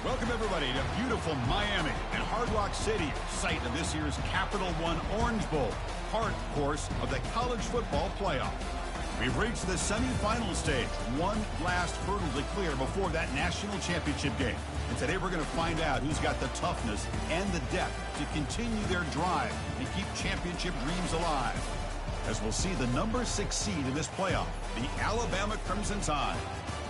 Welcome, everybody, to beautiful Miami and Hard Rock Stadium, site of this year's Capital One Orange Bowl, part, of course, of the college football playoff. We've reached the semifinal stage, one last hurdle to clear before that national championship game. And today we're going to find out who's got the toughness and the depth to continue their drive and keep championship dreams alive. As we'll see the number 6 seed in this playoff, the Alabama Crimson Tide,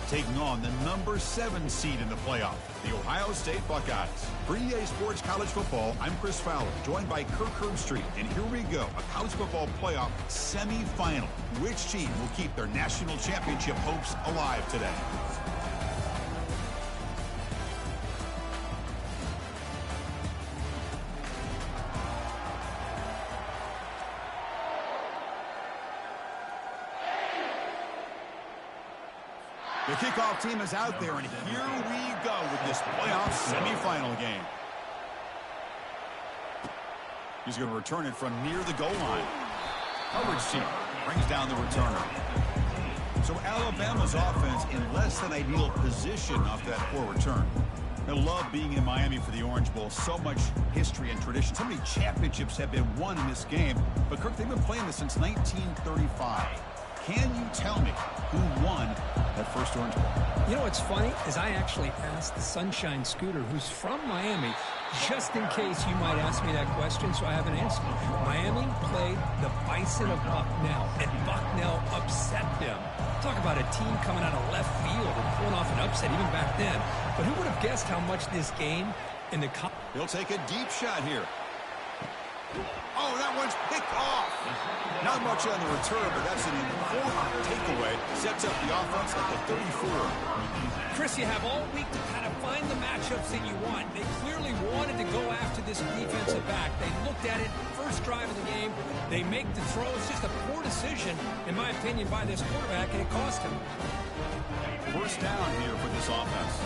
taking on the number 7 seed in the playoff, the Ohio State Buckeyes. For EA Sports College Football, I'm Chris Fowler, joined by Kirk Herbstreit. And here we go, a college football playoff semifinal. Which team will keep their national championship hopes alive today? The kickoff team is out there, and here we go with this playoff semifinal game. He's going to return it from near the goal line. Coverage team brings down the returner. So Alabama's offense in less than ideal position off that poor return. I love being in Miami for the Orange Bowl. So much history and tradition. So many championships have been won in this game. But, Kirk, they've been playing this since 1935. Can you tell me who won that first Orange Bowl? You know what's funny is I actually asked the Sunshine Scooter, who's from Miami, just in case you might ask me that question, so I have an answer. Miami played the Bison of Bucknell, and Bucknell upset them. Talk about a team coming out of left field and pulling off an upset even back then. But who would have guessed how much this game in the... He'll take a deep shot here. Oh, that one's picked off. Not much on the return, but that's an important takeaway. Sets up the offense at the 34. Chris, you have all week to kind of find the matchups that you want. They clearly wanted to go after this defensive back. They looked at it first drive of the game. They make the throw. It's just a poor decision, in my opinion, by this quarterback, and it cost him. First down here for this offense.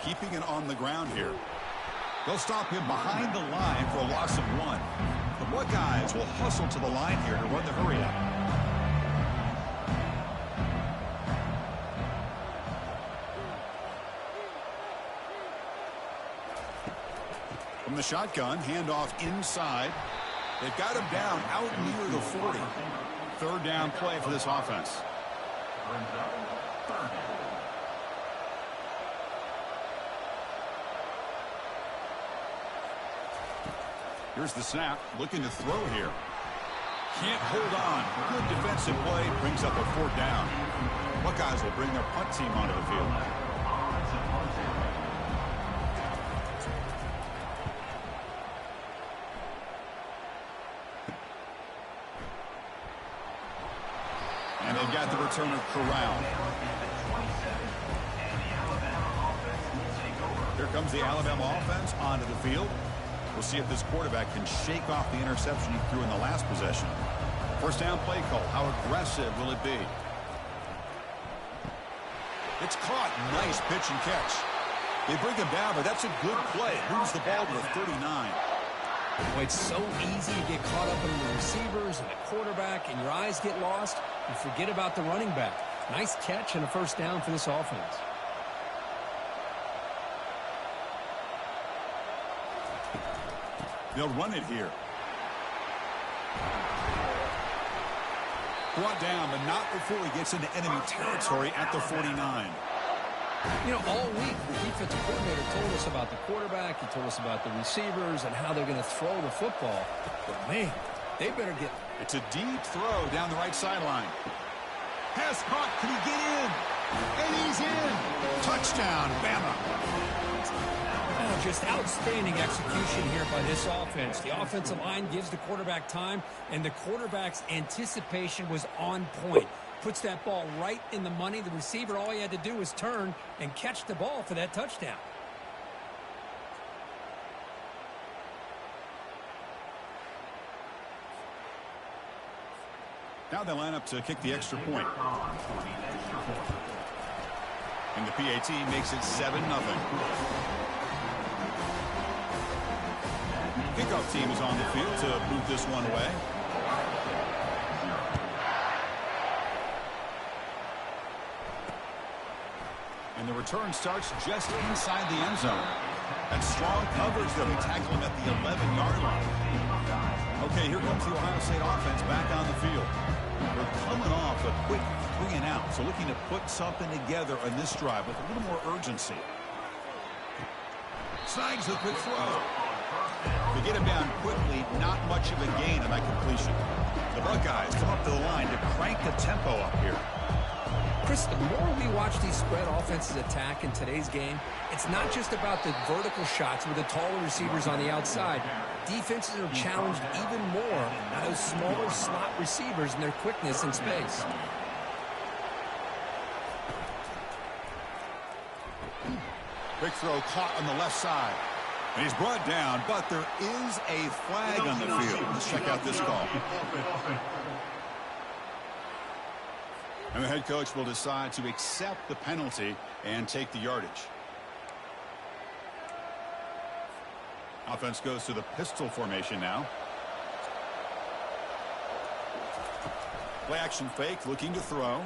Keeping it on the ground here. They'll stop him behind the line for a loss of 1. The Buckeyes will hustle to the line here to run the hurry up. From the shotgun, handoff inside. They've got him down out near the 40. Third down play for this offense. Here's the snap, looking to throw here. Can't hold on. Good defensive play, brings up a 4th down. Buckeyes will bring their punt team onto the field. And they've got the returner corralled. Here comes the Alabama offense onto the field. We'll see if this quarterback can shake off the interception he threw in the last possession. First down play call. How aggressive will it be? It's caught. Nice pitch and catch. They bring him down, but that's a good play. Moves the ball to the 39. Boy, it's so easy to get caught up in the receivers and the quarterback, and your eyes get lost. You forget about the running back. Nice catch and a first down for this offense. They'll run it here. Brought down, but not before he gets into enemy territory at the 49. You know, all week, the defensive coordinator told us about the quarterback. He told us about the receivers and how they're going to throw the football. But, man, they better get... It's a deep throw down the right sideline. Pass caught. Can he get in? And he's in. Touchdown, Bama. Oh, just outstanding execution here by this offense. The offensive line gives the quarterback time, and the quarterback's anticipation was on point. Puts that ball right in the money. The receiver, all he had to do was turn and catch the ball for that touchdown. Now they line up to kick the extra point. And the PAT makes it 7-0. Kickoff team is on the field to move this one away. And the return starts just inside the end zone. And strong coverage there. They tackle him at the 11-yard line. Okay, here comes the Ohio State offense back on the field. They're coming off a quick 3-and-out, so looking to put something together on this drive with a little more urgency. Snags the quick throw. They get him down quickly, not much of a gain on that completion. The Buckeyes come up to the line to crank the tempo up here. Chris, the more we watch these spread offenses attack in today's game, it's not just about the vertical shots with the taller receivers on the outside. Defenses are challenged even more by those smaller slot receivers and their quickness in space. Big throw caught on the left side. And he's brought down, but there is a flag on the field. Let's check out this call. And the head coach will decide to accept the penalty and take the yardage. Offense goes to the pistol formation now. Play action fake, looking to throw.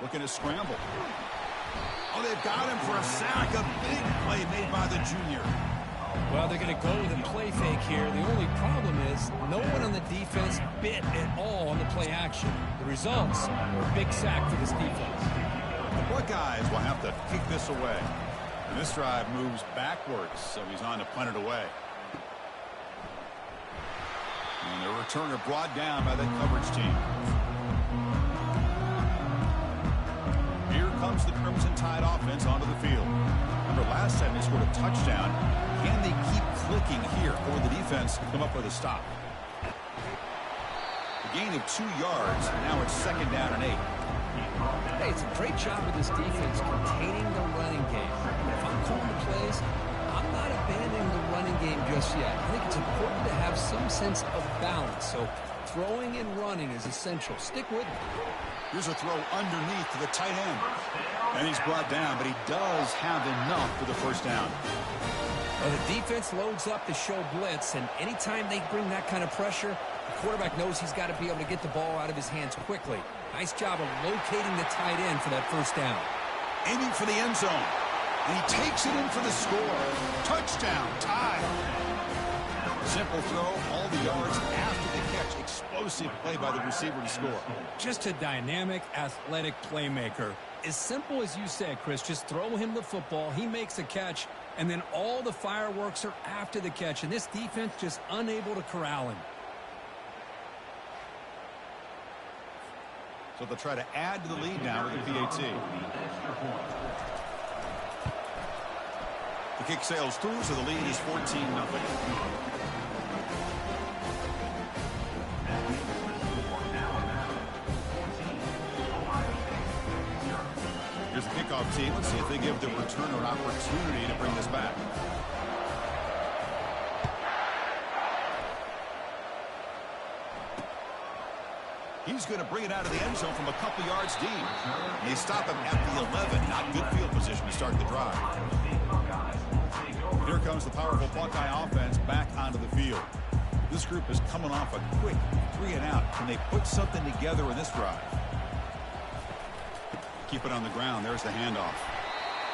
Looking to scramble. Oh, they've got him for a sack. A big play made by the junior. Well, they're going to go with a play fake here. The only problem is no one on the defense bit at all on the play action. The results are a big sack for this defense. The Buckeyes will have to kick this away. And this drive moves backwards, so he's on to punt it away. And the returner brought down by the coverage team. Here comes the Crimson Tide offense onto the field. Remember, last time they scored a touchdown. Can they keep clicking here, or the defense come up with a stop? A gain of 2 yards. Now it's 2nd down and 8. Hey, it's a great job with this defense containing the running game. If I'm calling the plays, I'm not abandoning the running game just yet. I think it's important to have some sense of balance. So throwing and running is essential. Stick with me. Here's a throw underneath to the tight end. And he's brought down, but he does have enough for the first down. Well, the defense loads up to show blitz, and anytime they bring that kind of pressure, the quarterback knows he's got to be able to get the ball out of his hands quickly. Nice job of locating the tight end for that first down. Aiming for the end zone. And he takes it in for the score. Touchdown, Tide. Simple throw, all the yards after the catch. Explosive play by the receiver to score. Just a dynamic, athletic playmaker. As simple as you said, Chris, just throw him the football, he makes a catch, and then all the fireworks are after the catch. And this defense just unable to corral him. So they'll try to add to the lead now with the PAT. The kick sails through, so the lead is 14-0. Here's the kickoff team. Let's see if they give the returner an opportunity to bring this back. He's going to bring it out of the end zone from a couple yards deep. And they stop him at the 11. Not good field position to start the drive. Here comes the powerful Buckeye offense back onto the field. This group is coming off a quick 3-and-out. Can they put something together in this drive? Keep it on the ground. There's the handoff.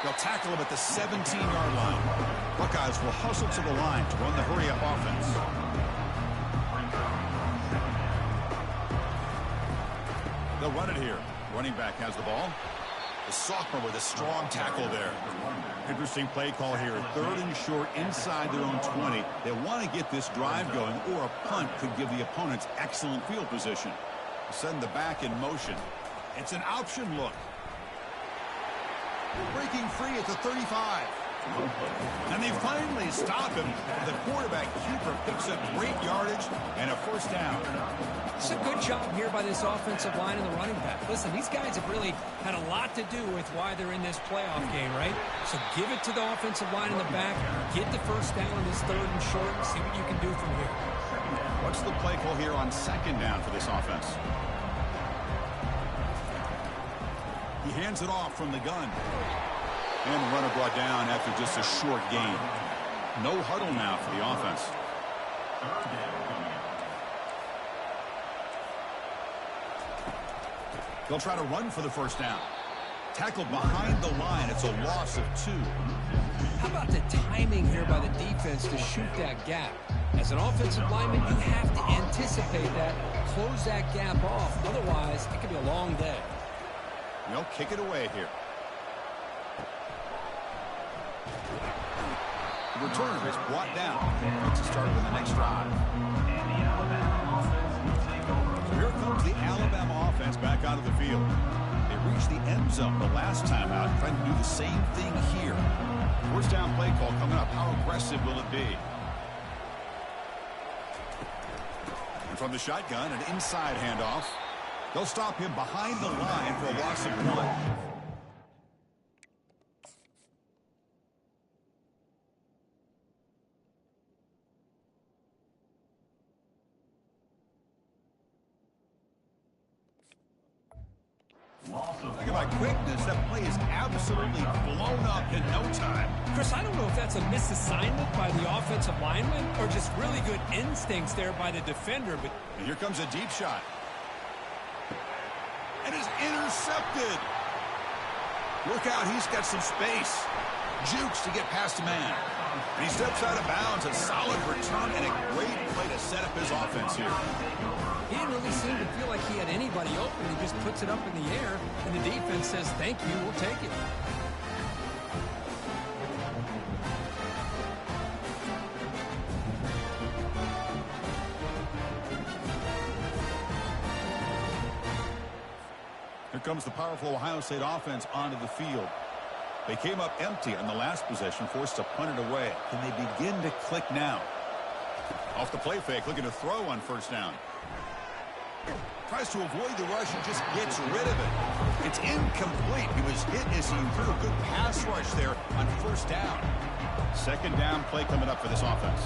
They'll tackle him at the 17-yard line. Buckeyes will hustle to the line to run the hurry-up offense. They'll run it here. Running back has the ball. The sophomore with a strong tackle there. Interesting play call here. 3rd and short inside their own 20. They want to get this drive going, or a punt could give the opponents excellent field position. Send the back in motion. It's an option look. Breaking free at the 35. And they finally stop him. The quarterback keeper picks up great yardage and a first down. It's a good job here by this offensive line and the running back. Listen, these guys have really had a lot to do with why they're in this playoff game, right? So give it to the offensive line in the back. Get the first down on this 3rd and short and see what you can do from here. What's the play call here on 2nd down for this offense? He hands it off from the gun. And the runner brought down after just a short gain. No huddle now for the offense. They'll try to run for the first down. Tackled behind the line. It's a loss of 2. How about the timing here by the defense to shoot that gap? As an offensive lineman, you have to anticipate that, close that gap off. Otherwise, it could be a long day. They'll kick it away here. The return is brought down. Let's start with the next drive. So here comes the Alabama offense back out of the field. They reached the end zone the last time out, trying to do the same thing here. First down play call coming up. How aggressive will it be? And from the shotgun, an inside handoff. They'll stop him behind the line for a loss of 1. Look at my quickness. That play is absolutely blown up in no time. Chris, I don't know if that's a misassignment by the offensive lineman or just really good instincts there by the defender. But and here comes a deep shot. And is intercepted. Look out, he's got some space. Jukes to get past a man. And he steps out of bounds. A solid return and a great play to set up his offense here. He didn't really seem to feel like he had anybody open. He just puts it up in the air, and the defense says, thank you, we'll take it. Here comes the powerful Ohio State offense onto the field. They came up empty on the last possession, forced to punt it away. Can they begin to click now? Off the play fake, looking to throw on first down. Tries to avoid the rush and just gets rid of it. It's incomplete. He was hit as he threw a good pass rush there on first down. Second down play coming up for this offense.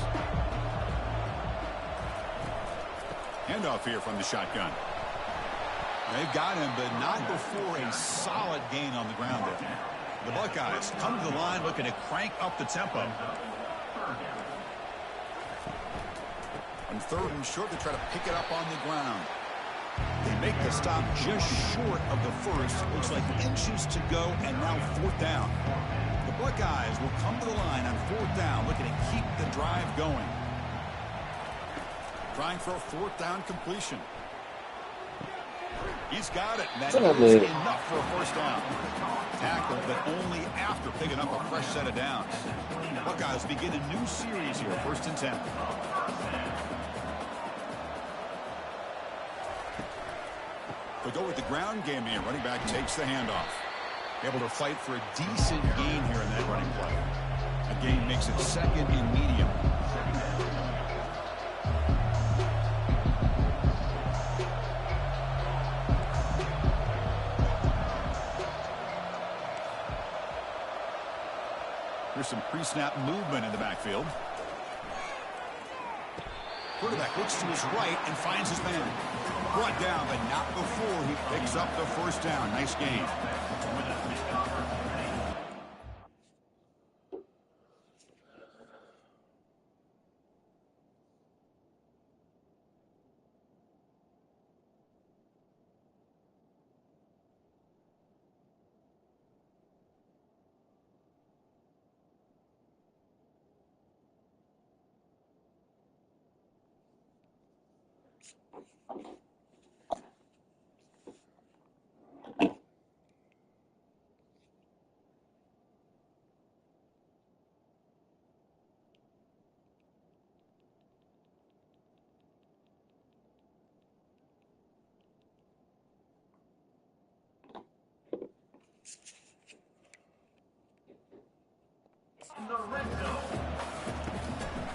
Handoff here from the shotgun. They've got him, but not before a solid gain on the ground there. The Buckeyes come to the line looking to crank up the tempo. On third and short, they try to pick it up on the ground. They make the stop just short of the first. Looks like inches to go, and now fourth down. The Buckeyes will come to the line on fourth down, looking to keep the drive going. Trying for a fourth down completion. He's got it. That is enough for a first down. Tackled, but only after picking up a fresh set of downs. Buckeyes begin a new series here, 1st and 10. They go with the ground game here. Running back takes the handoff. Able to fight for a decent gain here in that running play. A gain makes it second and medium. There's some pre-snap movement in the backfield. Quarterback looks to his right and finds his man. Brought down, but not before he picks up the first down. Nice gain.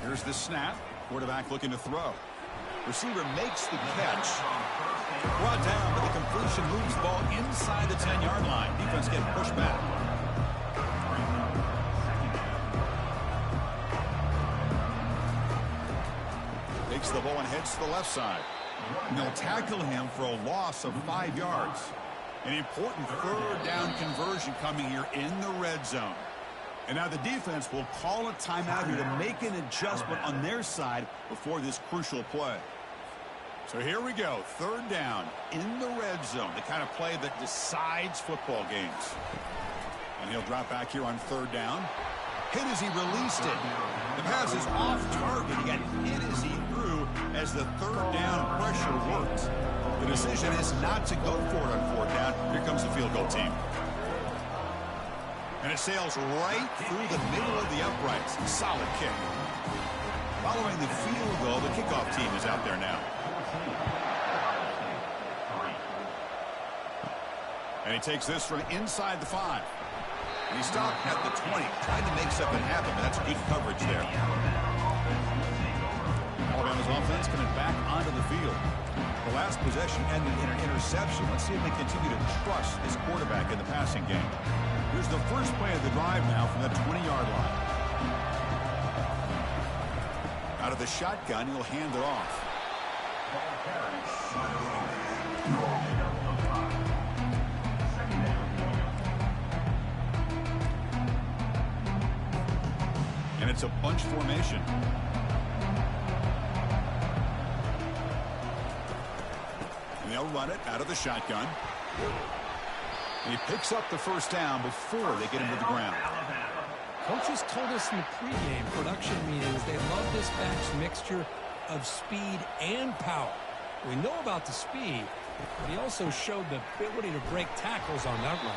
Here's the snap. Quarterback looking to throw. Receiver makes the catch. Brought down, but the completion moves the ball inside the 10-yard line. Defense getting pushed back. Takes the ball and heads to the left side. And they'll tackle him for a loss of 5 yards. An important third down conversion coming here in the red zone. And now the defense will call a timeout here to make an adjustment on their side before this crucial play. So here we go, third down in the red zone, the kind of play that decides football games. And he'll drop back here on third down. Hit as he released it. The pass is off target. He got hit as he threw as the third down pressure worked. The decision is not to go for it on fourth down. Here comes the field goal team. And it sails right through the middle of the uprights. Solid kick. Following the field goal, the kickoff team is out there now. And he takes this from inside the 5. And he stopped at the 20. Tried to make something happen, but that's good coverage there. Alabama's offense coming back onto the field. The last possession ended in an interception. Let's see if they continue to trust this quarterback in the passing game. Here's the first play of the drive now from the 20-yard line. Out of the shotgun, he'll hand it off. And it's a bunch formation. And they'll run it out of the shotgun. And he picks up the first down before they get him to the ground. Coaches told us in the pregame production meetings they love this back's mixture of speed and power. We know about the speed, but he also showed the ability to break tackles on that run.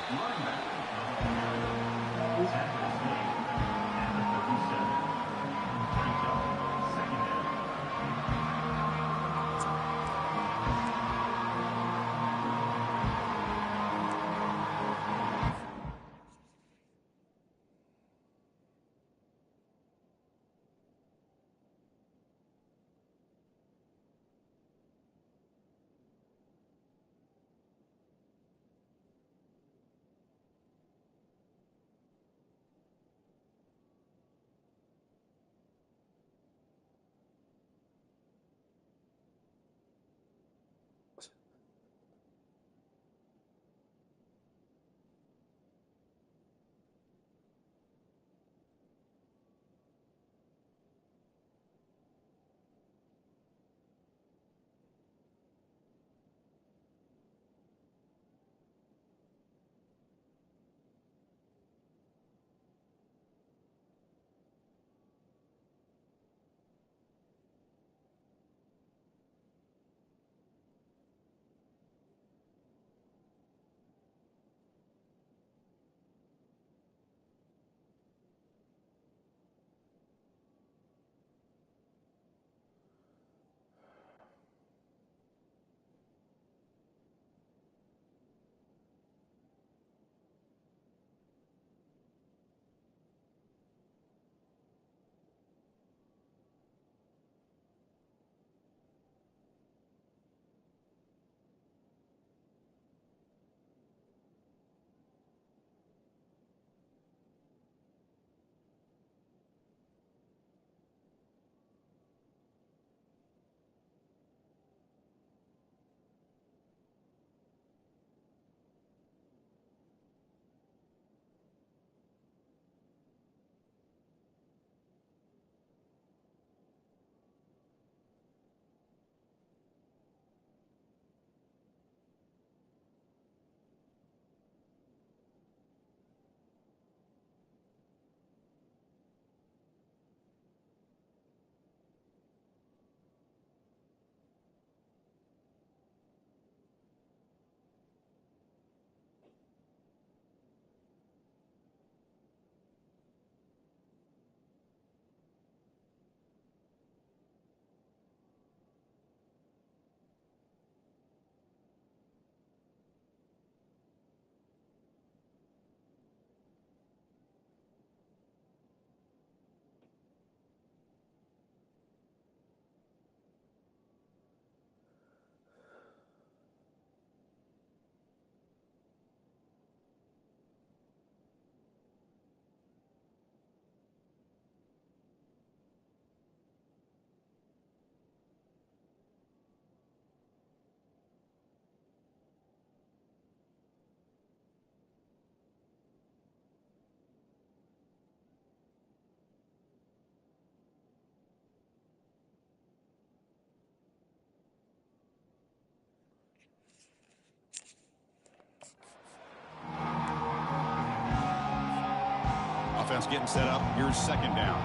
defense getting set up. Here's second down.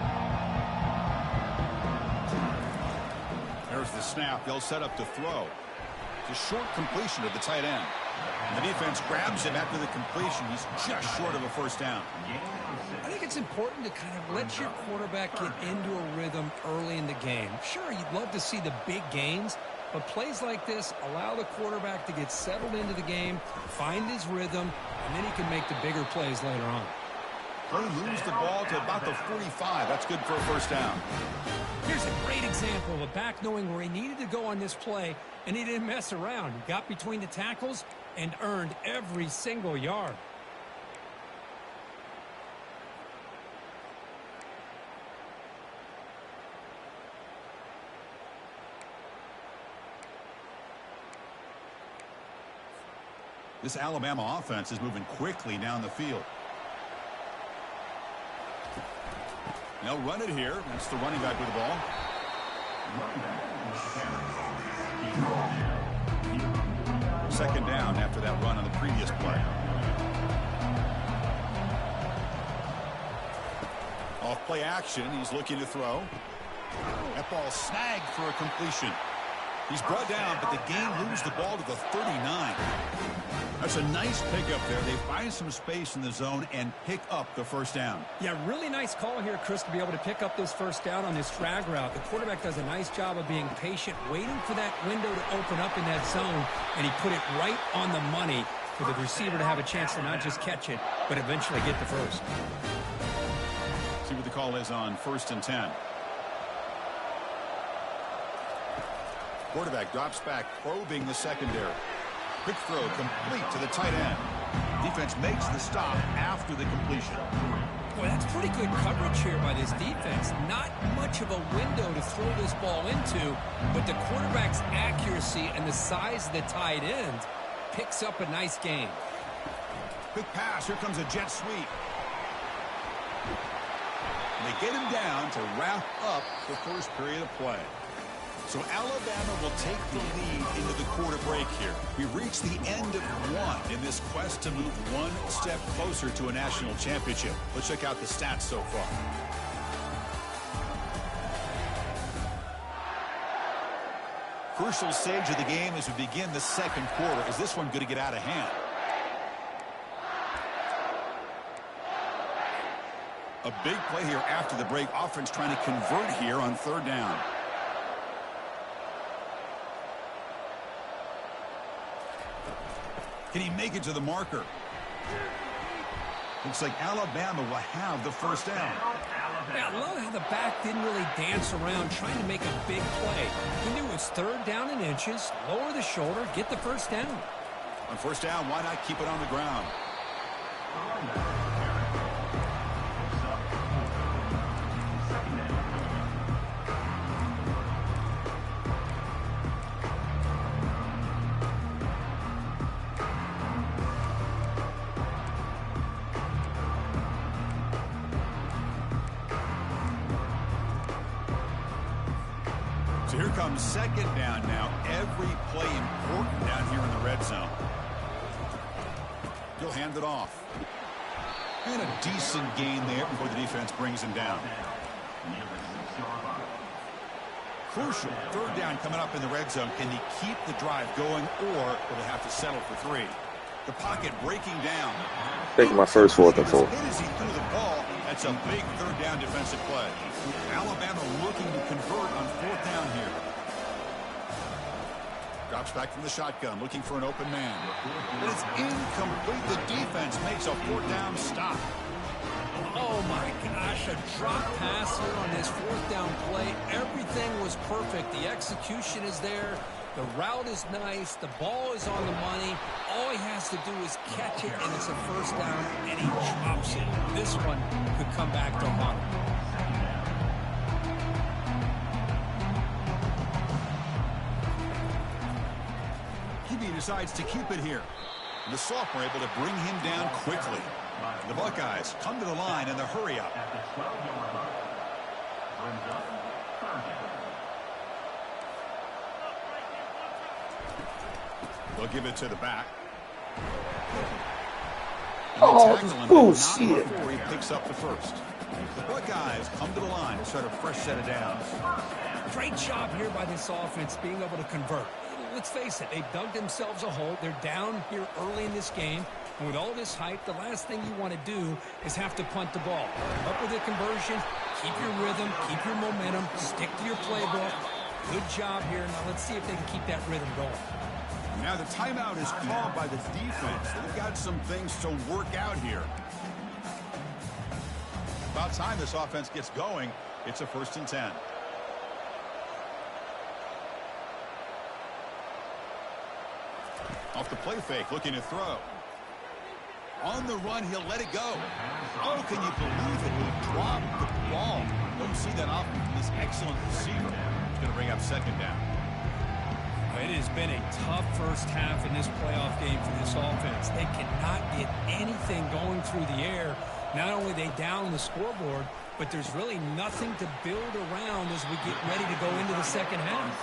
There's the snap. They'll set up to throw. It's a short completion to the tight end. The defense grabs him after the completion. He's just short of a first down. I think it's important to kind of let your quarterback get into a rhythm early in the game. Sure, you'd love to see the big gains, but plays like this allow the quarterback to get settled into the game, find his rhythm, and then he can make the bigger plays later on. He moves the ball to about the 45. That's good for a first down. Here's a great example of a back knowing where he needed to go on this play, and he didn't mess around. He got between the tackles and earned every single yard. This Alabama offense is moving quickly down the field. They'll run it here. That's the running back with the ball. Second down after that run on the previous play. Off play action. He's looking to throw. That ball snagged for a completion. He's brought down, but the game moves the ball to the 39. That's a nice pickup there. They find some space in the zone and pick up the first down. Yeah, really nice call here, Chris, to be able to pick up this first down on this drag route. The quarterback does a nice job of being patient, waiting for that window to open up in that zone, and he put it right on the money for the receiver to have a chance to not just catch it, but eventually get the first. See what the call is on 1st and 10. Quarterback drops back, probing the secondary. Quick throw complete to the tight end. Defense makes the stop after the completion. Boy, that's pretty good coverage here by this defense. Not much of a window to throw this ball into, but the quarterback's accuracy and the size of the tight end picks up a nice gain. Quick pass. Here comes a jet sweep. They get him down to wrap up the first period of play. So Alabama will take the lead into the quarter break here. We've reached the end of one in this quest to move one step closer to a national championship. Let's check out the stats so far. Crucial stage of the game as we begin the second quarter. Is this one going to get out of hand? A big play here after the break. Offense trying to convert here on third down. Can he make it to the marker? Looks like Alabama will have the first down. Yeah, I love how the back didn't really dance around trying to make a big play. He knew it was third down in inches, lower the shoulder, get the first down. On first down, why not keep it on the ground? Here comes second down now. Every play important down here in the red zone. He'll hand it off. And a decent gain there before the defense brings him down. Crucial. Third down coming up in the red zone. Can he keep the drive going, or will they have to settle for three? The pocket breaking down. Take my first 4th and 4. As he threw the ball, that's a big third down defensive play. Alabama looking to convert on fourth down here. Drops back from the shotgun, looking for an open man. But it's incomplete. The defense makes a fourth down stop. Oh my gosh, a drop pass here on this fourth down play. Everything was perfect. The execution is there. The route is nice. The ball is on the money. All he has to do is catch it, and it's a first down, and he drops it. This one could come back to haunt him. QB decides to keep it here. And the sophomore able to bring him down quickly. The Buckeyes come to the line in the hurry up. They'll give it to the back. Oh, this bullshit. Before he picks up the first. The Buckeyes come to the line to start a fresh set of downs. Great job here by this offense being able to convert. Let's face it, they've dug themselves a hole. They're down here early in this game. And with all this hype, the last thing you want to do is have to punt the ball. Up with a conversion, keep your rhythm, keep your momentum, stick to your playbook. Good job here. Now let's see if they can keep that rhythm going. Now the timeout is called by the defense. They've got some things to work out here. About time this offense gets going. It's a 1st and 10. Off the play fake, looking to throw. On the run, he'll let it go. Oh, can you believe it? He dropped the ball. Don't see that often from this excellent receiver. He's going to bring up 2nd down. It has been a tough first half in this playoff game for this offense. They cannot get anything going through the air. Not only they down the scoreboard, but there's really nothing to build around as we get ready to go into the second half.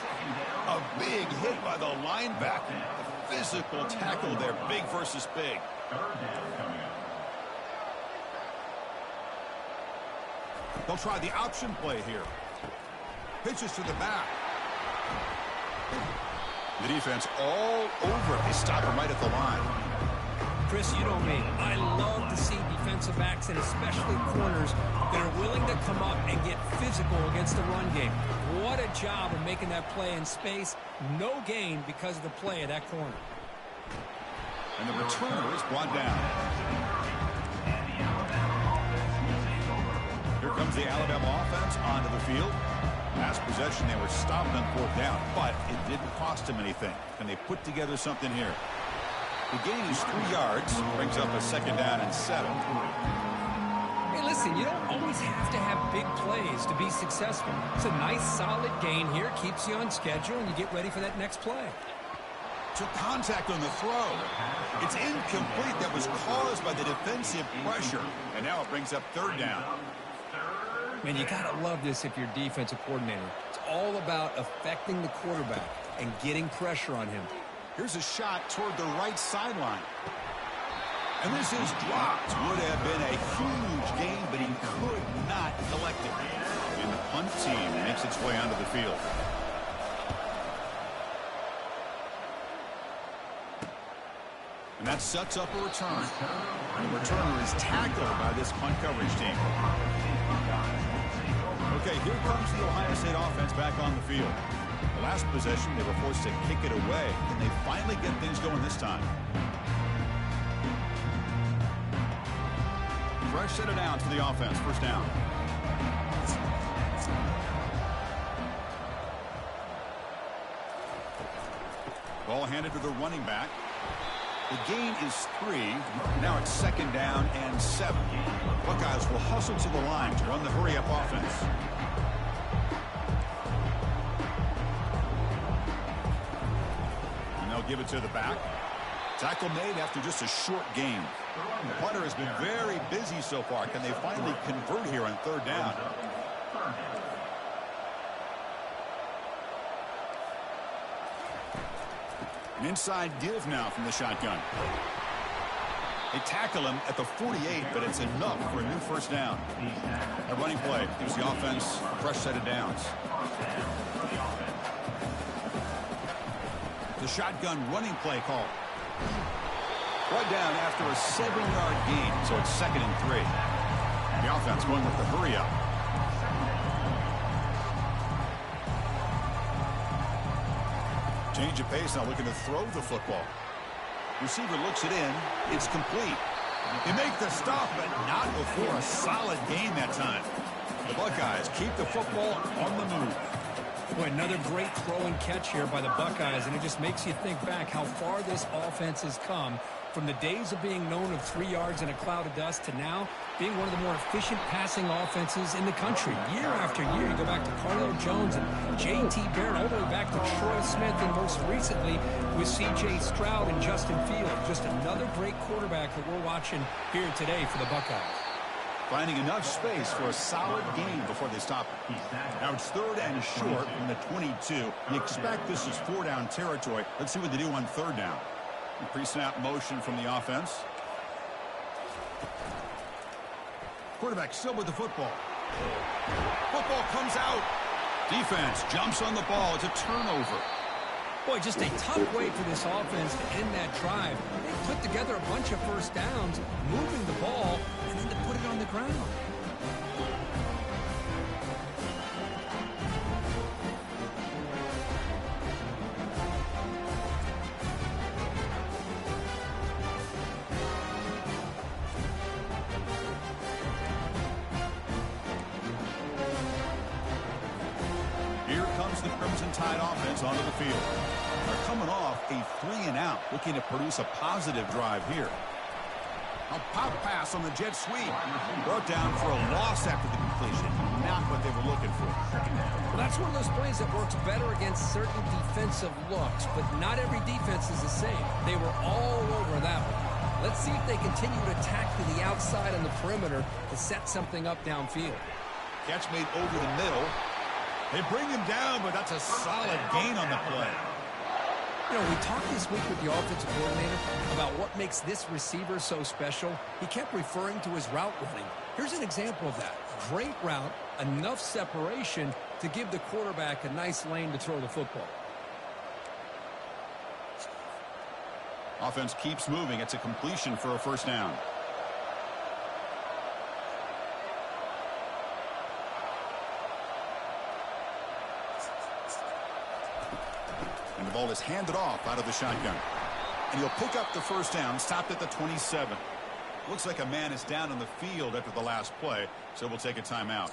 A big hit by the linebacker. A physical tackle there, big versus big. They'll try the option play here. Pitches to the back. The defense all over it. They stop him right at the line. Chris, you know me. I love to see defensive backs and especially corners that are willing to come up and get physical against the run game. What a job of making that play in space. No gain because of the play of that corner. And the returner is brought down. Here comes the Alabama offense onto the field. Last possession, they were stopped on 4th down, but it didn't cost them anything. And they put together something here. The gain is 3 yards, brings up a 2nd down and 7. Hey, listen, you don't always have to have big plays to be successful. It's a nice, solid gain here, keeps you on schedule, and you get ready for that next play. Took contact on the throw. It's incomplete. That was caused by the defensive pressure. And now it brings up 3rd down. Man, you got to love this if you're defensive coordinator. It's all about affecting the quarterback and getting pressure on him. Here's a shot toward the right sideline. And this is dropped. Would have been a huge gain, but he could not collect it. And the punt team makes its way onto the field. And that sets up a return. And the returner is tackled by this punt coverage team. Okay, here comes the Ohio State offense back on the field. The last possession, they were forced to kick it away, and they finally get things going this time. Fresh set of downs for the offense. 1st down. Ball handed to the running back. The gain is 3. Now it's 2nd down and 7. Buckeyes will hustle to the line to run the hurry-up offense. And they'll give it to the back. Tackle made after just a short gain. The punter has been very busy so far. Can they finally convert here on 3rd down? An inside give now from the shotgun. They tackle him at the 48, but it's enough for a new 1st down. A running play gives the offense a fresh set of downs. The shotgun running play call. Brought down after a 7-yard gain, so it's 2nd and 3. The offense going with the hurry-up. Change of pace now, looking to throw the football. Receiver looks it in. It's complete. They make the stop, but not before a solid gain that time. The Buckeyes keep the football on the move. Boy, another great throw and catch here by the Buckeyes, and it just makes you think back how far this offense has come from the days of being known of 3 yards in a cloud of dust to now being one of the more efficient passing offenses in the country. Year after year, you go back to Carlo Jones and J.T. Barrett, all the way back to Troy Smith, and most recently with C.J. Stroud and Justin Fields. Just another great quarterback that we're watching here today for the Buckeyes. Finding enough space for a solid gain before they stop it. Now it's 3rd and short from the 22. You expect this is 4-down territory. Let's see what they do on 3rd down. Pre-snap motion from the offense. Quarterback still with the football. Football comes out. Defense jumps on the ball. It's a turnover. Boy, just a tough way for this offense to end that drive. They put together a bunch of first downs, moving the ball, and then to put it on the ground. The Crimson Tide offense onto the field. They're coming off a 3-and-out, looking to produce a positive drive here. A pop pass on the jet sweep. Brought down for a loss after the completion. Not what they were looking for. Well, that's one of those plays that works better against certain defensive looks, but not every defense is the same. They were all over that one. Let's see if they continue to attack to the outside on the perimeter to set something up downfield. Catch made over the middle. They bring him down, but that's a solid gain on the play. You know, we talked this week with the offensive coordinator about what makes this receiver so special. He kept referring to his route running. Here's an example of that. Great route, enough separation to give the quarterback a nice lane to throw the football. Offense keeps moving. It's a completion for a first down. And the ball is handed off out of the shotgun. And he'll pick up the first down, stopped at the 27. Looks like a man is down on the field after the last play, so we'll take a timeout.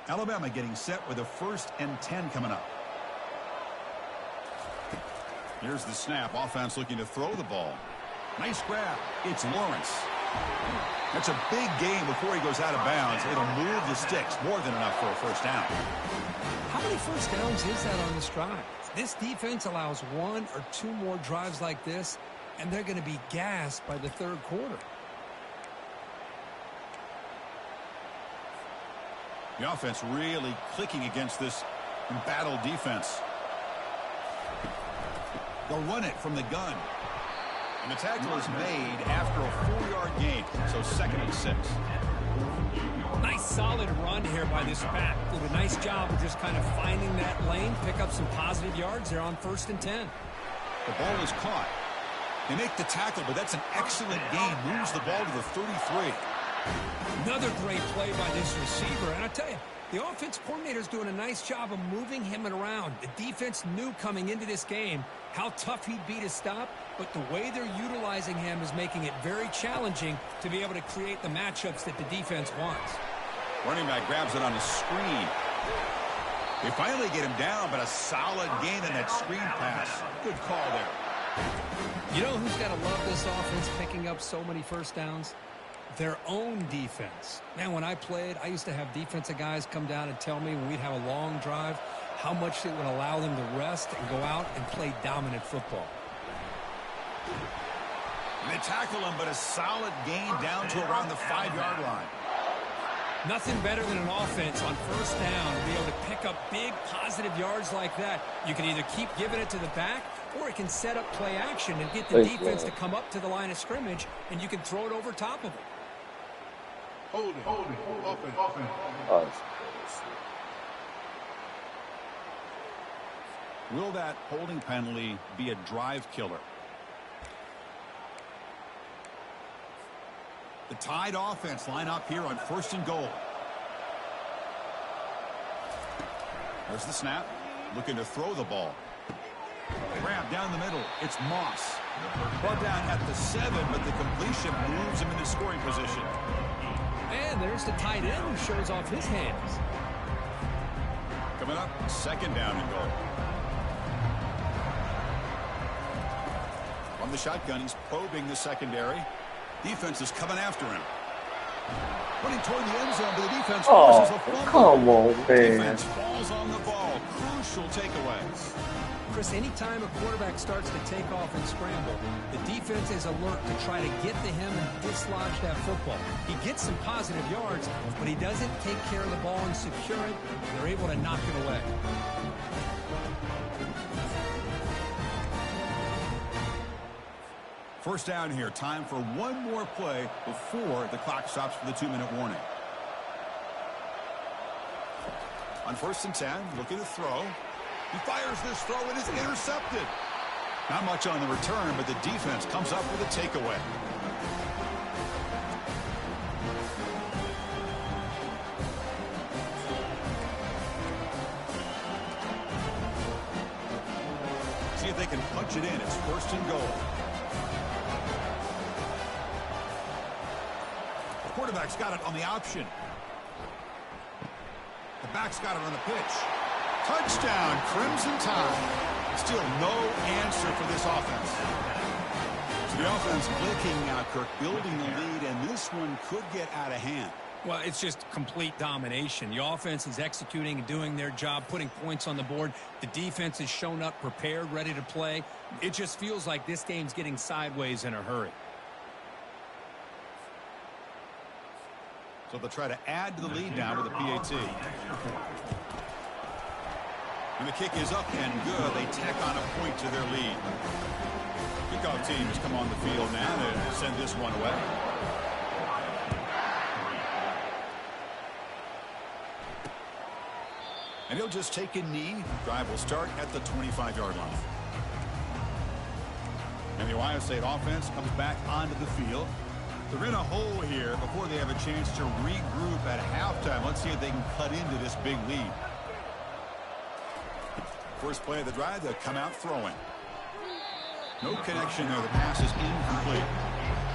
Alabama getting set with a 1st and 10 coming up. Here's the snap. Offense looking to throw the ball. Nice grab. It's Lawrence. That's a big gain before he goes out of bounds. It'll move the sticks. More than enough for a first down. How many first downs is that on this drive? This defense allows 1 or 2 more drives like this, and they're going to be gassed by the third quarter. The offense really clicking against this embattled defense. They'll run it from the gun. And the tackle is made after a 4-yard gain, so 2nd and 6. Nice solid run here by this back. Did a nice job of just kind of finding that lane, pick up some positive yards there on 1st and 10. The ball is caught. They make the tackle, but that's an excellent gain. Moves the ball to the 33. Another great play by this receiver. And I tell you, the offense coordinator is doing a nice job of moving him around. The defense knew coming into this game how tough he'd be to stop, but the way they're utilizing him is making it very challenging to be able to create the matchups that the defense wants. Running back grabs it on a screen. They finally get him down, but a solid gain in that screen pass. Good call there. You know who's got to love this offense picking up so many first downs? Their own defense. Man, when I played, I used to have defensive guys come down and tell me when we'd have a long drive how much it would allow them to rest and go out and play dominant football. They tackle him, but a solid gain down to around the 5-yard line. Nothing better than an offense on first down to be able to pick up big positive yards like that. You can either keep giving it to the back, or it can set up play action and get the defense to come up to the line of scrimmage, and you can throw it over top of them. Hold it, open. Will that holding penalty be a drive killer? The Tide offense line up here on 1st and goal. There's the snap. Looking to throw the ball. Grab down the middle. It's Moss. Ball down at the 7, but the completion moves him into scoring position. And there's the tight end who shows off his hands. Coming up, 2nd down and goal. From the shotgun, he's probing the secondary. Defense is coming after him. Running toward the end zone, but the defense forces a fumble. Come on, man. Defense falls on the ball. Crucial takeaway. Chris, anytime a quarterback starts to take off and scramble, the defense is alert to try to get to him and dislodge that football. He gets some positive yards, but he doesn't take care of the ball and secure it. They're able to knock it away. First down here. Time for one more play before the clock stops for the 2-minute warning. On 1st and 10, looking to throw. He fires this throw and is intercepted. Not much on the return, but the defense comes up with a takeaway. See if they can punch it in. It's 1st and goal. The quarterback's got it on the option. The back's got it on the pitch. Touchdown, Crimson Tide. Still no answer for this offense. So the offense blinking now, Kirk, building the lead, and this one could get out of hand. Well, it's just complete domination. The offense is executing and doing their job, putting points on the board. The defense has shown up, prepared, ready to play. It just feels like this game's getting sideways in a hurry. So they'll try to add to the lead now with a PAT. And the kick is up and good. They tack on a point to their lead. Kickoff team has come on the field now to send this one away. And he'll just take a knee. Drive will start at the 25-yard line. And the Ohio State offense comes back onto the field. They're in a hole here before they have a chance to regroup at halftime. Let's see if they can cut into this big lead. First play of the drive, they'll come out throwing. No connection there. The pass is incomplete.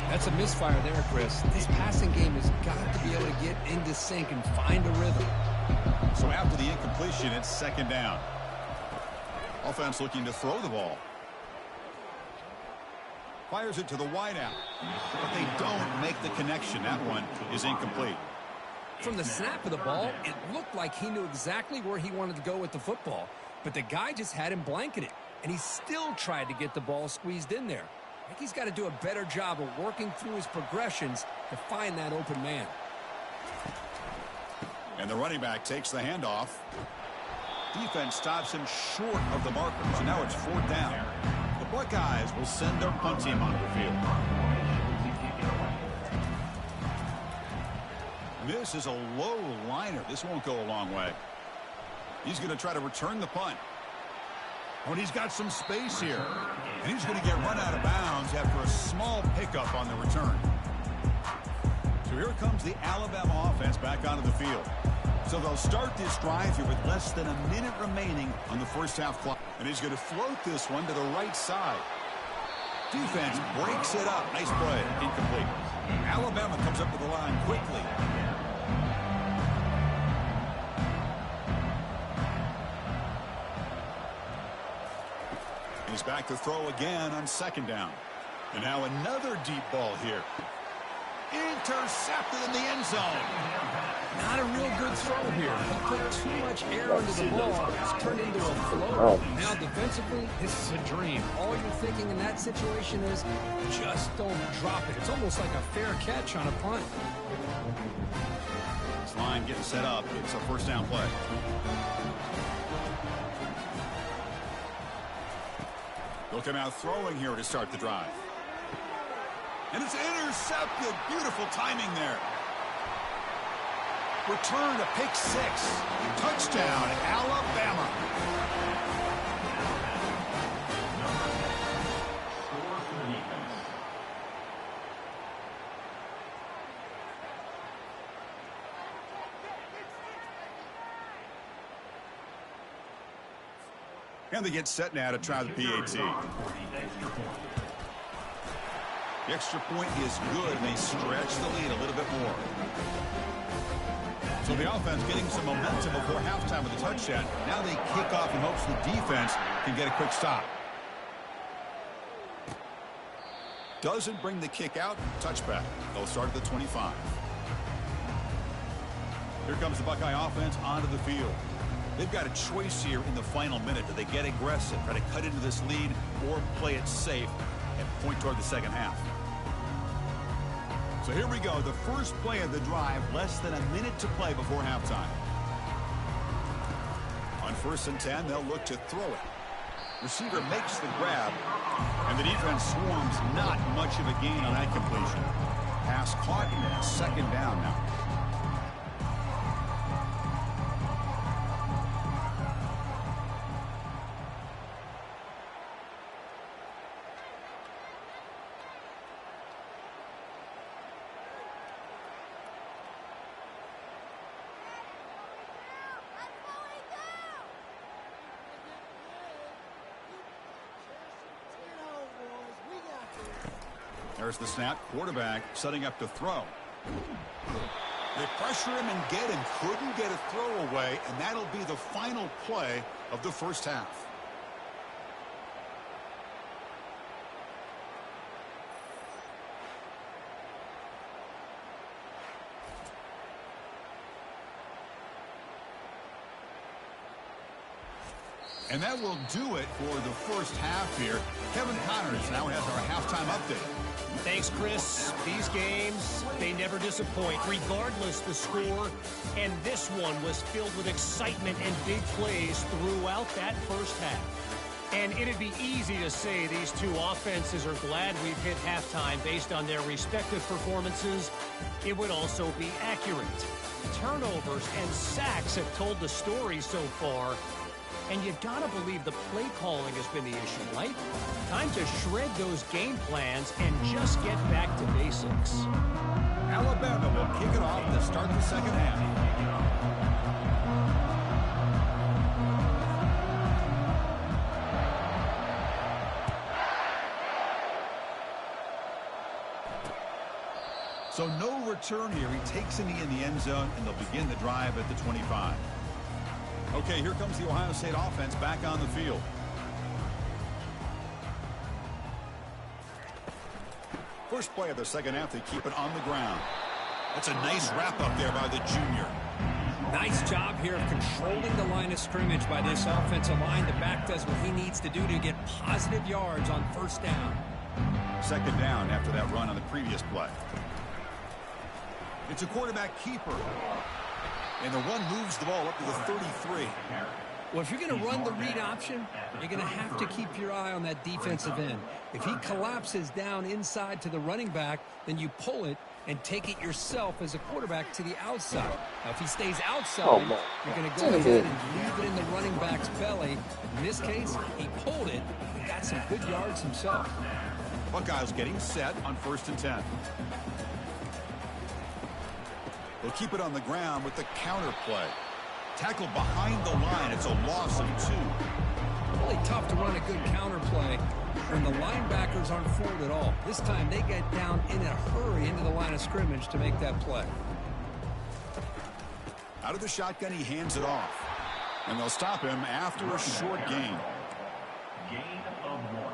That's a misfire there, Chris. This passing game has got to be able to get into sync and find a rhythm. So after the incompletion, it's 2nd down. Offense looking to throw the ball. Fires it to the wideout. But they don't make the connection. That one is incomplete. From the snap of the ball, it looked like he knew exactly where he wanted to go with the football. But the guy just had him blanketed. And he still tried to get the ball squeezed in there. I think he's got to do a better job of working through his progressions to find that open man. And the running back takes the handoff. Defense stops him short of the marker. So now it's 4th down. The Buckeyes will send their punt team onto the field. This is a low liner. This won't go a long way. He's going to try to return the punt. Oh, and he's got some space here. And he's going to get run out of bounds after a small pickup on the return. So here comes the Alabama offense back onto the field. So they'll start this drive here with less than a minute remaining on the first half clock. And he's going to float this one to the right side. Defense breaks it up. Nice play. Incomplete. Alabama comes up to the line quickly. He's back to throw again on 2nd down. And now another deep ball here. Intercepted in the end zone. Not a real good throw here. He put too much air under the ball. It's turned into a float. Now defensively, this is a dream. All you're thinking in that situation is just don't drop it. It's almost like a fair catch on a punt. This line getting set up. It's a 1st down play. They'll come out throwing here to start the drive. And it's intercepted. Beautiful timing there. Return to pick 6. Touchdown, Alabama. And they get set now to try the PAT. The extra point is good, and they stretch the lead a little bit more. So the offense getting some momentum before halftime with a touchdown. Now they kick off in hopes the defense can get a quick stop. Doesn't bring the kick out. Touchback. They'll start at the 25. Here comes the Buckeye offense onto the field. They've got a choice here in the final minute. Do they get aggressive, try to cut into this lead, or play it safe and point toward the second half? So here we go. The first play of the drive, less than a minute to play before halftime. On 1st and 10, they'll look to throw it. Receiver makes the grab, and the defense swarms. Not much much of a gain on that completion. Pass caught, second down now. There's the snap. Quarterback setting up to throw. They pressure him and get him. Couldn't get a throw away, and that'll be the final play of the first half. And that will do it for the first half here. Kevin Connors now has our halftime update. Thanks, Chris. These games, they never disappoint, regardless the score. And this one was filled with excitement and big plays throughout that first half. And it'd be easy to say these two offenses are glad we've hit halftime based on their respective performances. It would also be accurate. Turnovers and sacks have told the story so far. And you gotta believe the play calling has been the issue, right? Time to shred those game plans and just get back to basics. Alabama will kick it off to start the second half. So no return here. He takes a knee in the end zone, and they'll begin the drive at the 25. Okay, here comes the Ohio State offense back on the field. First play of the second half, they keep it on the ground. That's a nice wrap up there by the junior. Nice job here of controlling the line of scrimmage by this offensive line. The back does what he needs to do to get positive yards on first down. Second down after that run on the previous play. It's a quarterback keeper. And the run moves the ball up to the 33. Well, if you're going to run the read option, you're going to have to keep your eye on that defensive end. If he collapses down inside to the running back, then you pull it and take it yourself as a quarterback to the outside. Now, if he stays outside, you're going to go ahead and leave it in the running back's belly. In this case, he pulled it and got some good yards himself. Buckeyes getting set on 1st and 10. They'll keep it on the ground with the counter play. Tackled behind the line. It's a loss of 2. Really tough to run a good counter play when the linebackers aren't fooled at all. This time they get down in a hurry into the line of scrimmage to make that play. Out of the shotgun, he hands it off. And they'll stop him after a short gain. Gain of 1.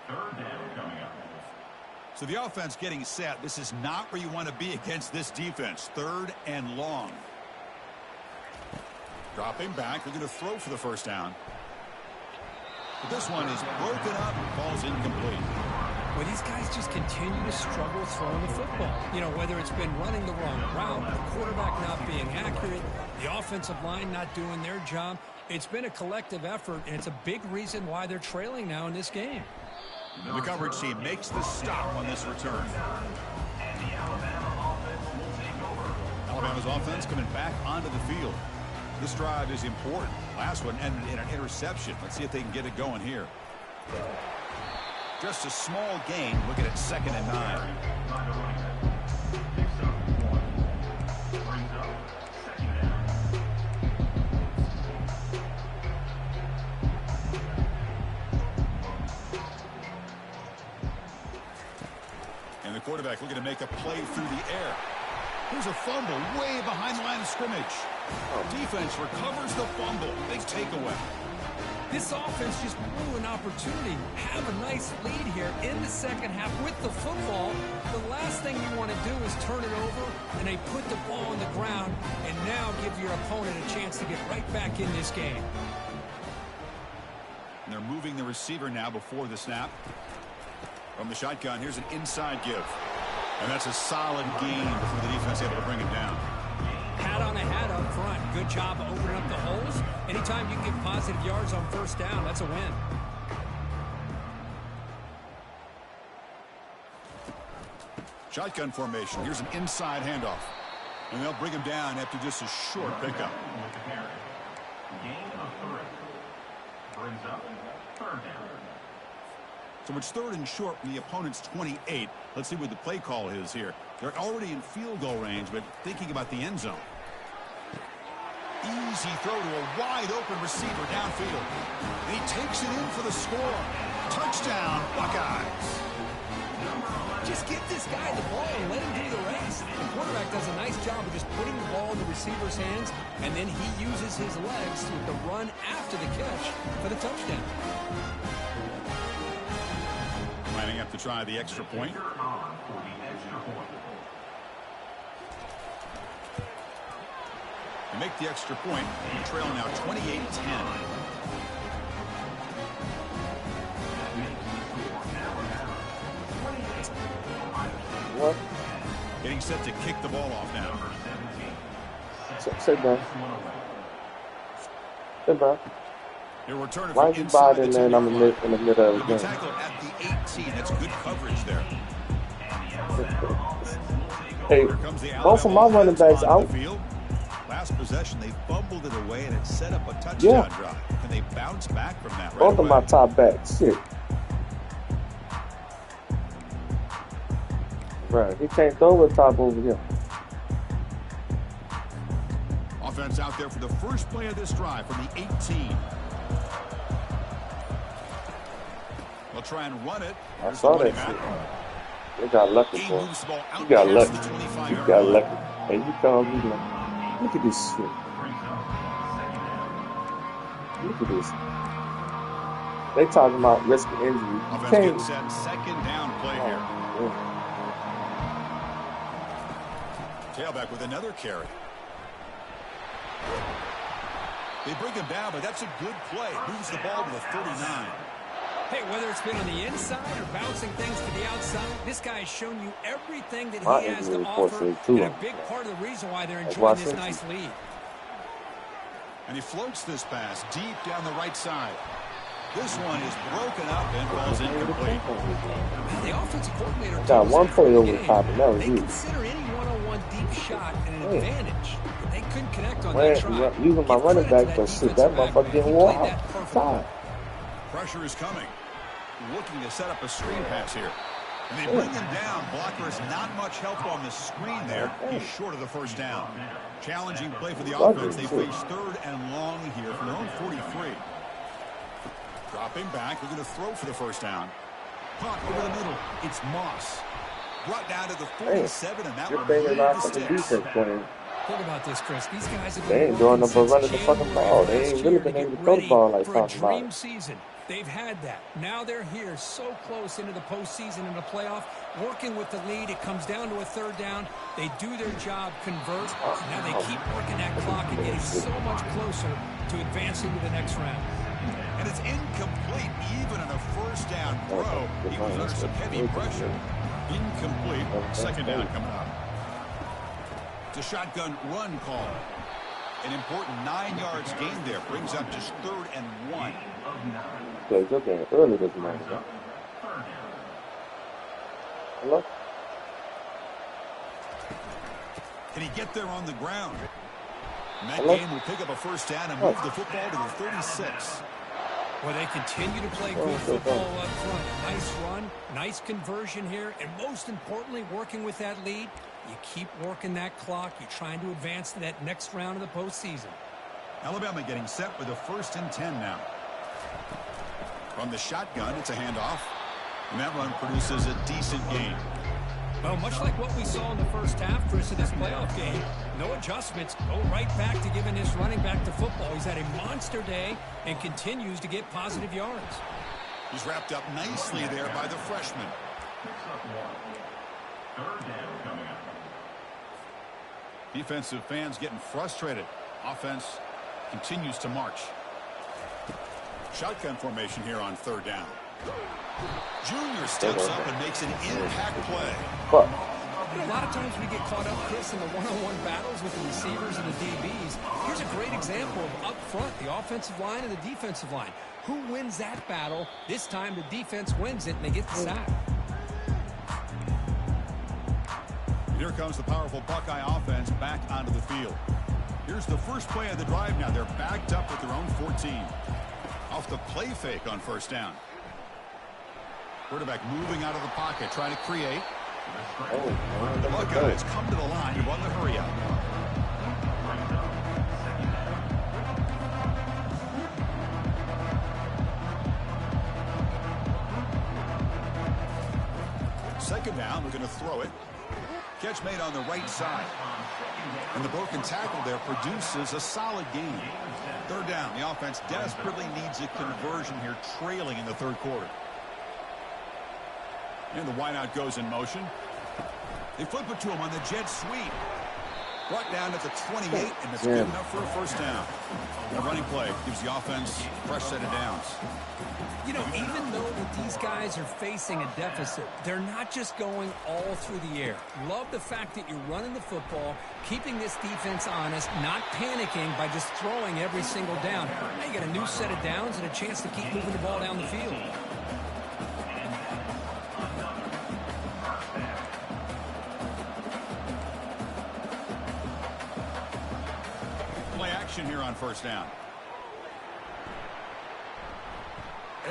Third down coming up. So the offense getting set. This is not where you want to be against this defense. 3rd and long. Dropping back. They're going to throw for the first down. But this one is broken up and falls incomplete. Well, these guys just continue to struggle throwing the football. You know, whether it's been running the wrong route, the quarterback not being accurate, the offensive line not doing their job. It's been a collective effort, and it's a big reason why they're trailing now in this game. And the coverage team makes the stop on this return. Alabama's offense coming back onto the field. This drive is important. Last one ended in an interception. Let's see if they can get it going here. Just a small gain. Looking at 2nd and 9. And the quarterback looking to make a play through the air. Here's a fumble way behind the line of scrimmage. Defense recovers the fumble. Big takeaway. This offense just blew an opportunity. Have a nice lead here in the second half with the football. The last thing you want to do is turn it over, and they put the ball on the ground and now give your opponent a chance to get right back in this game. And they're moving the receiver now before the snap. From the shotgun, here's an inside give. And that's a solid gain before the defense able to bring it down. Hat on a hat up front. Good job of opening up the holes. Anytime you can get positive yards on first down, that's a win. Shotgun formation. Here's an inside handoff. And they'll bring him down after just a short pickup. Gain of 3. Brings up 3rd down. So it's 3rd and short from the opponent's 28. Let's see what the play call is here. They're already in field goal range, but thinking about the end zone. Easy throw to a wide-open receiver downfield. And he takes it in for the score. Touchdown, Buckeyes. Just give this guy the ball and let him do the rest. The quarterback does a nice job of just putting the ball in the receiver's hands, and then he uses his legs with the run after the catch for the touchdown. Lining up to try the extra point. They make the extra point. The trail now 28-10. What? Getting set to kick the ball off now. Sit down. Sit down. They're returning Why from you inside bothering the man? I'm 25. in the middle of They'll the be game. tackled at the 18. That's good coverage there. Hey, Here comes the both of my Alabama running backs onto out. the field. Last possession, they fumbled it away, and it set up a touchdown Yeah. drive. Can they bounce back from that right Both of away? my top backs. Shit. Right. He can't throw a top over here. Offense out there for the first play of this drive from the 18. They'll try and run it. I Here's saw the that running shit. back. They got lucky, He boy. moves the ball out You got past lucky. the 25-yard You got line. lucky. And you call me like, look at this shit. Look at this. They talking about risking injury. You Offense can't. getting set. Second down play here. Oh, Tailback with another carry. They bring him down, but that's a good play. Moves the ball to the 39. Hey, whether it's been on the inside or bouncing things to the outside, this guy has shown you everything that My he has to injury report offer, says two and a of them. big part of the reason why they're That's enjoying why I this said nice two. lead. And he floats this pass deep down the right side. This one is broken up and falls incomplete. The offensive coordinator Got told us one after play the over the game, top, and that was they you. consider any one-on-one deep shot an Yeah. advantage. They couldn't connect on Man, that try. using my Give running credit to back, but shit, defensive that back, motherfucker man. getting He wore played out. that perfectly. Time. Pressure is coming. Looking to set up a screen pass here. And they bring him down. Blocker is not much help on the screen there. He's short of the first down. Challenging play for the offense. They face 3rd and long here from their own 43. Dropping back. They're going to throw for the first down. Punt over the middle. It's Moss. Brought down to the 47, and that Good one thing they're moved not the fucking sticks. defense playing. Think about this, Chris. These guys have They been ain't doing working nothing but since running the fucking January ball. of They ain't last really year been to able get to throw the ready ball like for a talking about dream it. season. They've had that. Now they're here so close into the postseason and the playoff, working with the lead. It comes down to a 3rd down. They do their job, convert. Now they keep working that clock and getting so much closer to advancing to the next round. And it's incomplete even on a first down throw. He was under some heavy pressure. Incomplete. Second down coming up. It's a shotgun run call. An important 9 yards gain there. Brings up just 3rd and 1. Play good game early this morning. Huh? Hello? Can he get there on the ground? And that Hello? game will pick up a first down and move the football to the 36. Well, they continue to play good football up front. Nice run, nice conversion here, and most importantly, working with that lead, you keep working that clock. You're trying to advance to that next round of the postseason. Alabama getting set with a 1st and 10 now. From the shotgun, it's a handoff. And that run produces a decent gain. Well, much like what we saw in the first half, Chris, of this playoff game, no adjustments, go right back to giving this running back to football. He's had a monster day and continues to get positive yards. He's wrapped up nicely there by the freshman. 3rd down coming up. Defensive fans getting frustrated. Offense continues to march. Shotgun formation here on 3rd down. Junior steps up and makes an impact play. Fuck. You know, a lot of times we get caught up, Chris, in the one-on-one battles with the receivers and the DBs. Here's a great example of up front, the offensive line and the defensive line. Who wins that battle? This time the defense wins it and they get the sack. Here comes the powerful Buckeye offense back onto the field. Here's the first play of the drive now. They're backed up at their own 14. Off the play fake on first down. Quarterback moving out of the pocket, trying to create. The Buckeyes come to the line to run the hurry up. Second down, we're going to throw it. Catch made on the right side. And the broken tackle there produces a solid gain. Third down, the offense desperately needs a conversion here, trailing in the third quarter. And the wideout goes in motion. They flip it to him on the jet sweep. Brought down at the 28, and it's good enough for a first down. The running play gives the offense a fresh set of downs. You know, even though these guys are facing a deficit, they're not just going all through the air. Love the fact that you're running the football, keeping this defense honest, not panicking by just throwing every single down. Now you got a new set of downs and a chance to keep moving the ball down the field. Play action here on first down.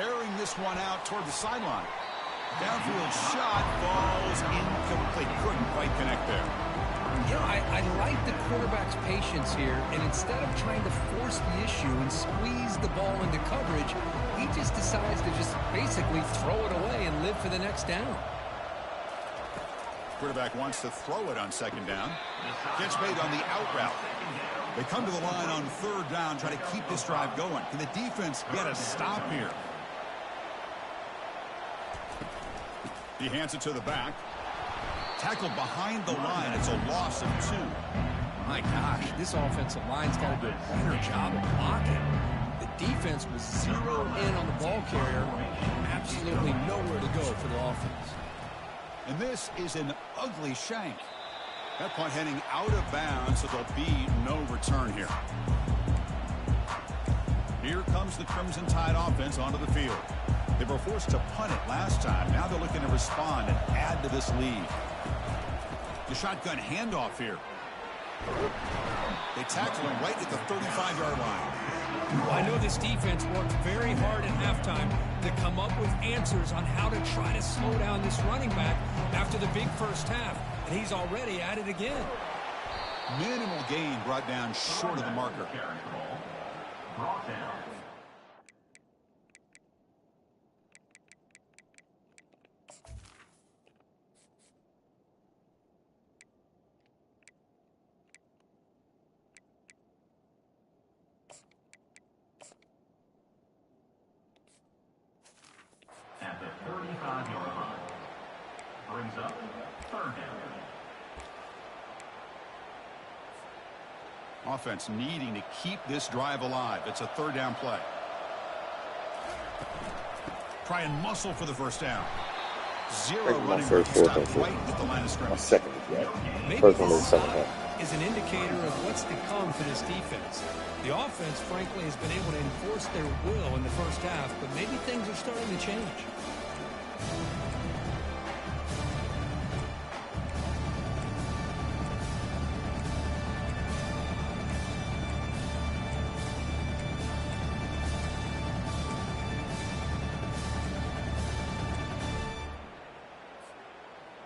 Airing this one out toward the sideline. Downfield shot falls incomplete. Couldn't quite connect there. You know, I like the quarterback's patience here, and instead of trying to force the issue and squeeze the ball into coverage, he just decides to just basically throw it away and live for the next down. Quarterback wants to throw it on second down. Gets made on the out route. They come to the line on third down, try to keep this drive going. Can the defense get a stop here? He hands it to the back. Tackled behind the line. It's a loss of 2. My gosh, this offensive line's got to do a better job of blocking. The defense was zeroed in on the ball carrier. Absolutely nowhere to go for the offense. And this is an ugly shank. That point heading out of bounds, so there'll be no return here. Here comes the Crimson Tide offense onto the field. They were forced to punt it last time. Now they're looking to respond and add to this lead. The shotgun handoff here. They tackle him right at the 35-yard line. Well, I know this defense worked very hard at halftime to come up with answers on how to try to slow down this running back after the big first half. And he's already at it again. Minimal gain brought down short of the marker. Brought down. At the 35-yard line. Brings up third down. Offense needing to keep this drive alive. It's a third down play. Try and muscle for the first down. Zero running room. Stop right at the line of scrimmage. My second, Maybe first one was the second half. is an indicator of what's to come for this defense. The offense, frankly, has been able to enforce their will in the first half, but maybe things are starting to change.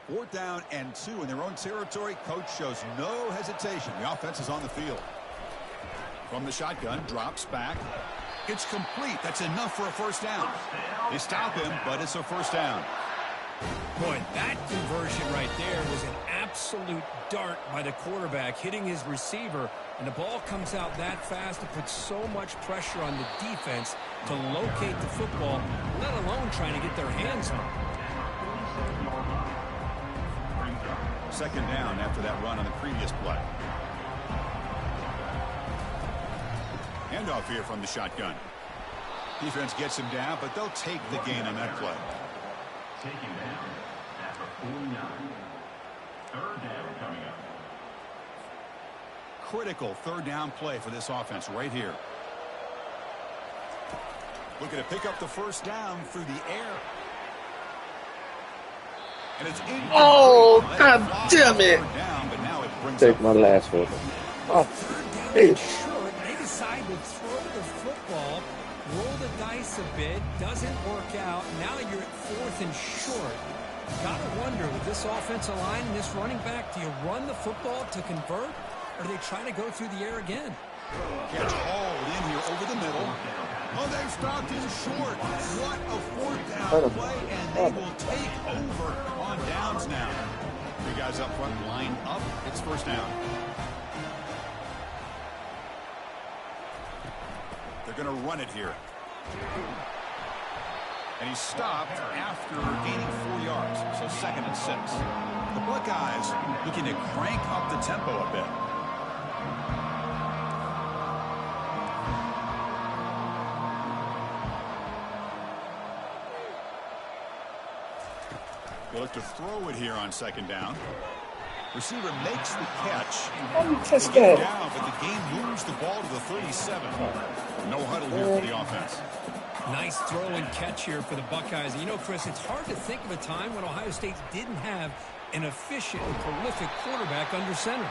Fourth down and 2 in their own territory. Coach shows no hesitation. The offense is on the field. From the shotgun, drops back. It's complete. That's enough for a first down. They stop him, but it's a first down. Boy, that conversion right there was an absolute dart by the quarterback, hitting his receiver, and the ball comes out that fast to put so much pressure on the defense to locate the football, let alone trying to get their hands on it. Second down after that run on the previous play. Handoff here from the shotgun. Defense gets him down, but they'll take the gain on that play. Taken down at the 49. Third down coming up. Critical third down play for this offense right here. Looking to pick up the first down through the air. And it's in. Oh, God damn it. brings Take up my last one. Oh, Third down hey. and short. They decide to throw the football, roll the dice a bit. Doesn't work out. Now you're at 4th and short. Got to wonder, with this offensive line and this running back, do you run the football to convert, or do they try to go through the air again? Catch hauled in here over the middle. Oh, they've stopped him short. What a 4th down play, and they will take over on downs now. Three guys up front line up. It's 1st down. They're going to run it here. And he's stopped after gaining 4 yards, so 2nd and 6. The Buckeyes looking to crank up the tempo a bit. They look to throw it here on 2nd down. Receiver makes the catch. How you catch They get it that? down, but the game moves the ball to the 37. No huddle here for the offense. Nice throw and catch here for the Buckeyes. And you know, Chris, it's hard to think of a time when Ohio State didn't have an efficient and prolific quarterback under center.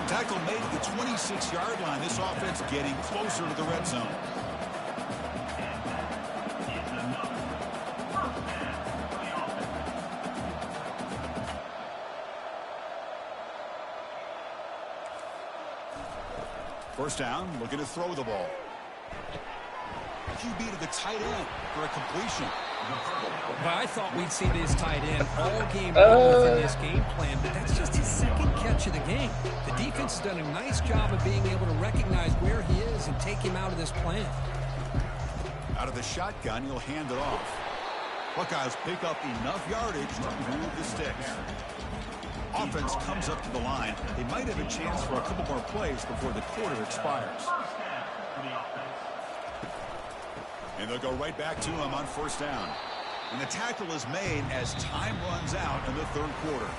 Tackle made at the 26-yard line. This offense getting closer to the red zone. First down, looking to throw the ball. QB to the tight end for a completion. Well, I thought we'd see this tight end all game long within this game plan, but that's just his 2nd catch of the game. The defense has done a nice job of being able to recognize where he is and take him out of this plan. Out of the shotgun, he'll hand it off. Buckeyes pick up enough yardage to move the sticks. Offense comes up to the line. They might have a chance for a couple more plays before the quarter expires. And they'll go right back to him on 1st down. And the tackle is made as time runs out in the 3rd quarter.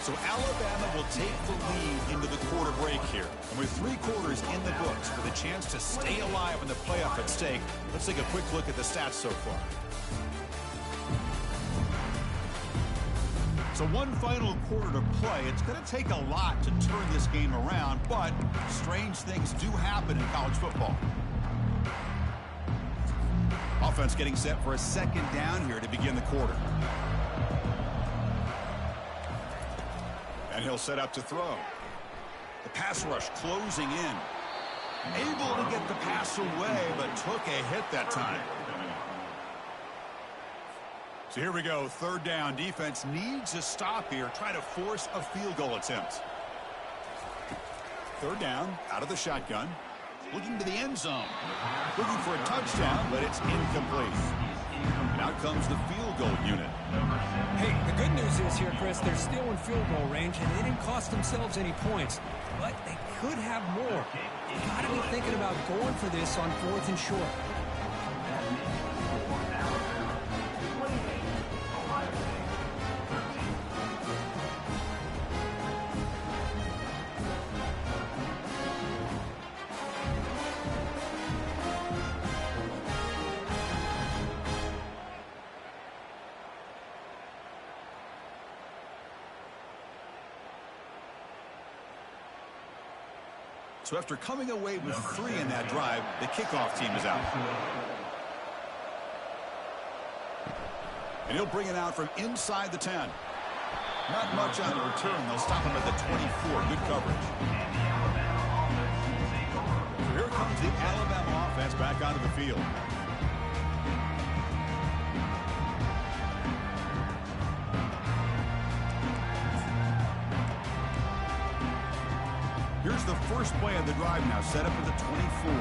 So Alabama will take the lead into the quarter break here. And with 3 quarters in the books with a chance to stay alive in the playoff at stake, let's take a quick look at the stats so far. So one final quarter to play. It's going to take a lot to turn this game around, but strange things do happen in college football. Offense getting set for a 2nd down here to begin the quarter. And he'll set up to throw. The pass rush closing in. Able to get the pass away, but took a hit that time. So here we go, 3rd down. Defense needs a stop here. Try to force a field goal attempt. 3rd down, out of the shotgun. Looking to the end zone. Looking for a touchdown, but it's incomplete. And out comes the field goal unit. Hey, the good news is here, Chris, they're still in field goal range, and they didn't cost themselves any points. But they could have more. You got to be thinking about going for this on 4th and short. So after coming away with 3 in that drive, the kickoff team is out. And he'll bring it out from inside the 10. Not much on the return. They'll stop him at the 24. Good coverage. So here comes the Alabama offense back onto the field. Here's the first play of the drive now, set up at the 24.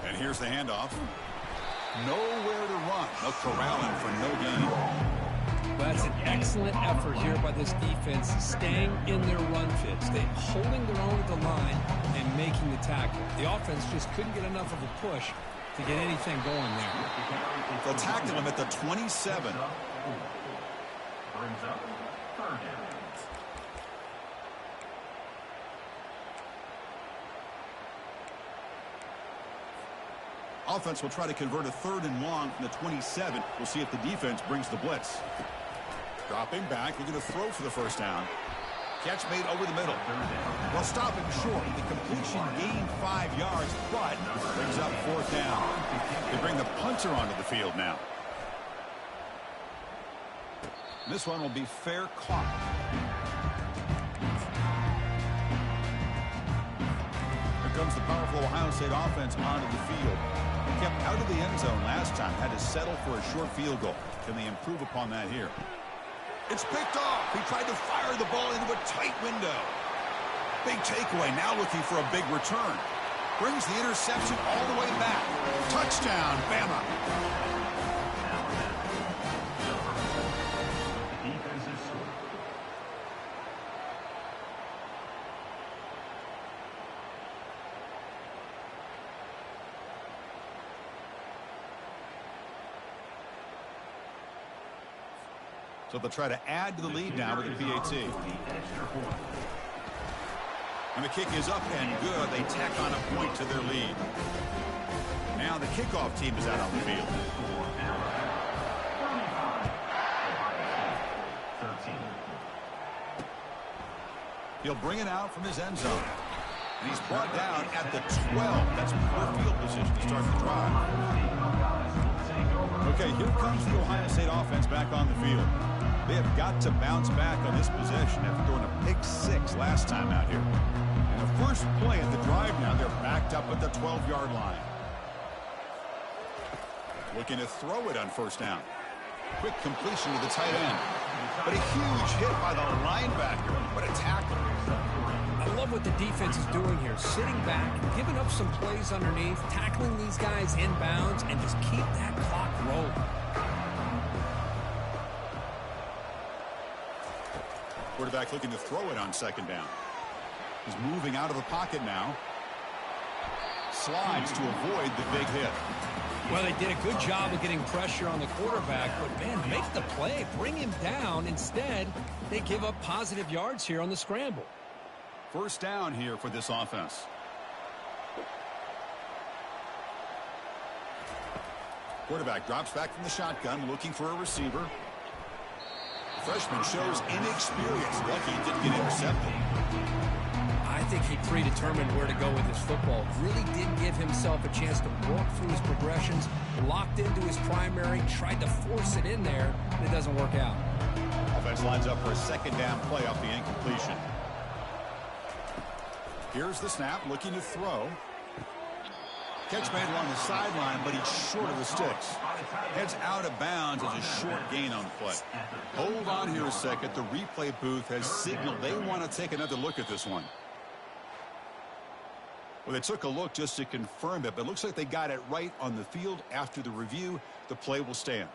And here's the handoff. Nowhere to run. No corralling for no gain. Well, that's an excellent effort here by this defense, staying in their run fits. They're holding their own at the line and making the tackle. The offense just couldn't get enough of a push to get anything going there. They'll tackle him at the 27. Brings up 3rd down. Offense will try to convert a 3rd and long from the 27. We'll see if the defense brings the blitz. Dropping back, looking to throw for the first down. Catch made over the middle. They'll stop him short. The completion gained 5 yards, but brings up 4th down. They bring the punter onto the field now. This one will be fair caught. Here comes the powerful Ohio State offense onto the field. Kept out of the end zone last time. Had to settle for a short field goal. Can they improve upon that here? It's picked off. He tried to fire the ball into a tight window. Big takeaway. Now looking for a big return. Brings the interception all the way back. Touchdown, Bama. Defensive score. So they'll try to add to the lead now with the PAT. And the kick is up and good. They tack on a point to their lead. Now the kickoff team is out on the field. 13. He'll bring it out from his end zone. And he's brought down at the 12. That's poor field position to start the drive. Okay, here comes the Ohio State offense back on the field. They have got to bounce back on this possession after throwing a pick 6 last time out here. And the first play of the drive now, they're backed up at the 12-yard line. Looking to throw it on first down. Quick completion to the tight end. But a huge hit by the linebacker. What a tackle. I love what the defense is doing here. Sitting back, giving up some plays underneath, tackling these guys inbounds, and just keep that clock rolling. Quarterback looking to throw it on second down. He's moving out of the pocket now. Slides to avoid the big hit. Well, they did a good job of getting pressure on the quarterback, but, man, make the play. Bring him down. Instead, they give up positive yards here on the scramble. First down here for this offense. Quarterback drops back from the shotgun, looking for a receiver. Freshman shows inexperience. Lucky he didn't get intercepted. I think he predetermined where to go with his football. Really did give himself a chance to walk through his progressions, locked into his primary, tried to force it in there, and it doesn't work out. Offense lines up for a second down play off the incompletion. Here's the snap, looking to throw. Catch made along the sideline, but he's short of the sticks. Heads out of bounds as a short gain on the play. Hold on here a second. The replay booth has signaled they want to take another look at this one. Well, they took a look just to confirm it, but it looks like they got it right on the field. After the review, the play will stand.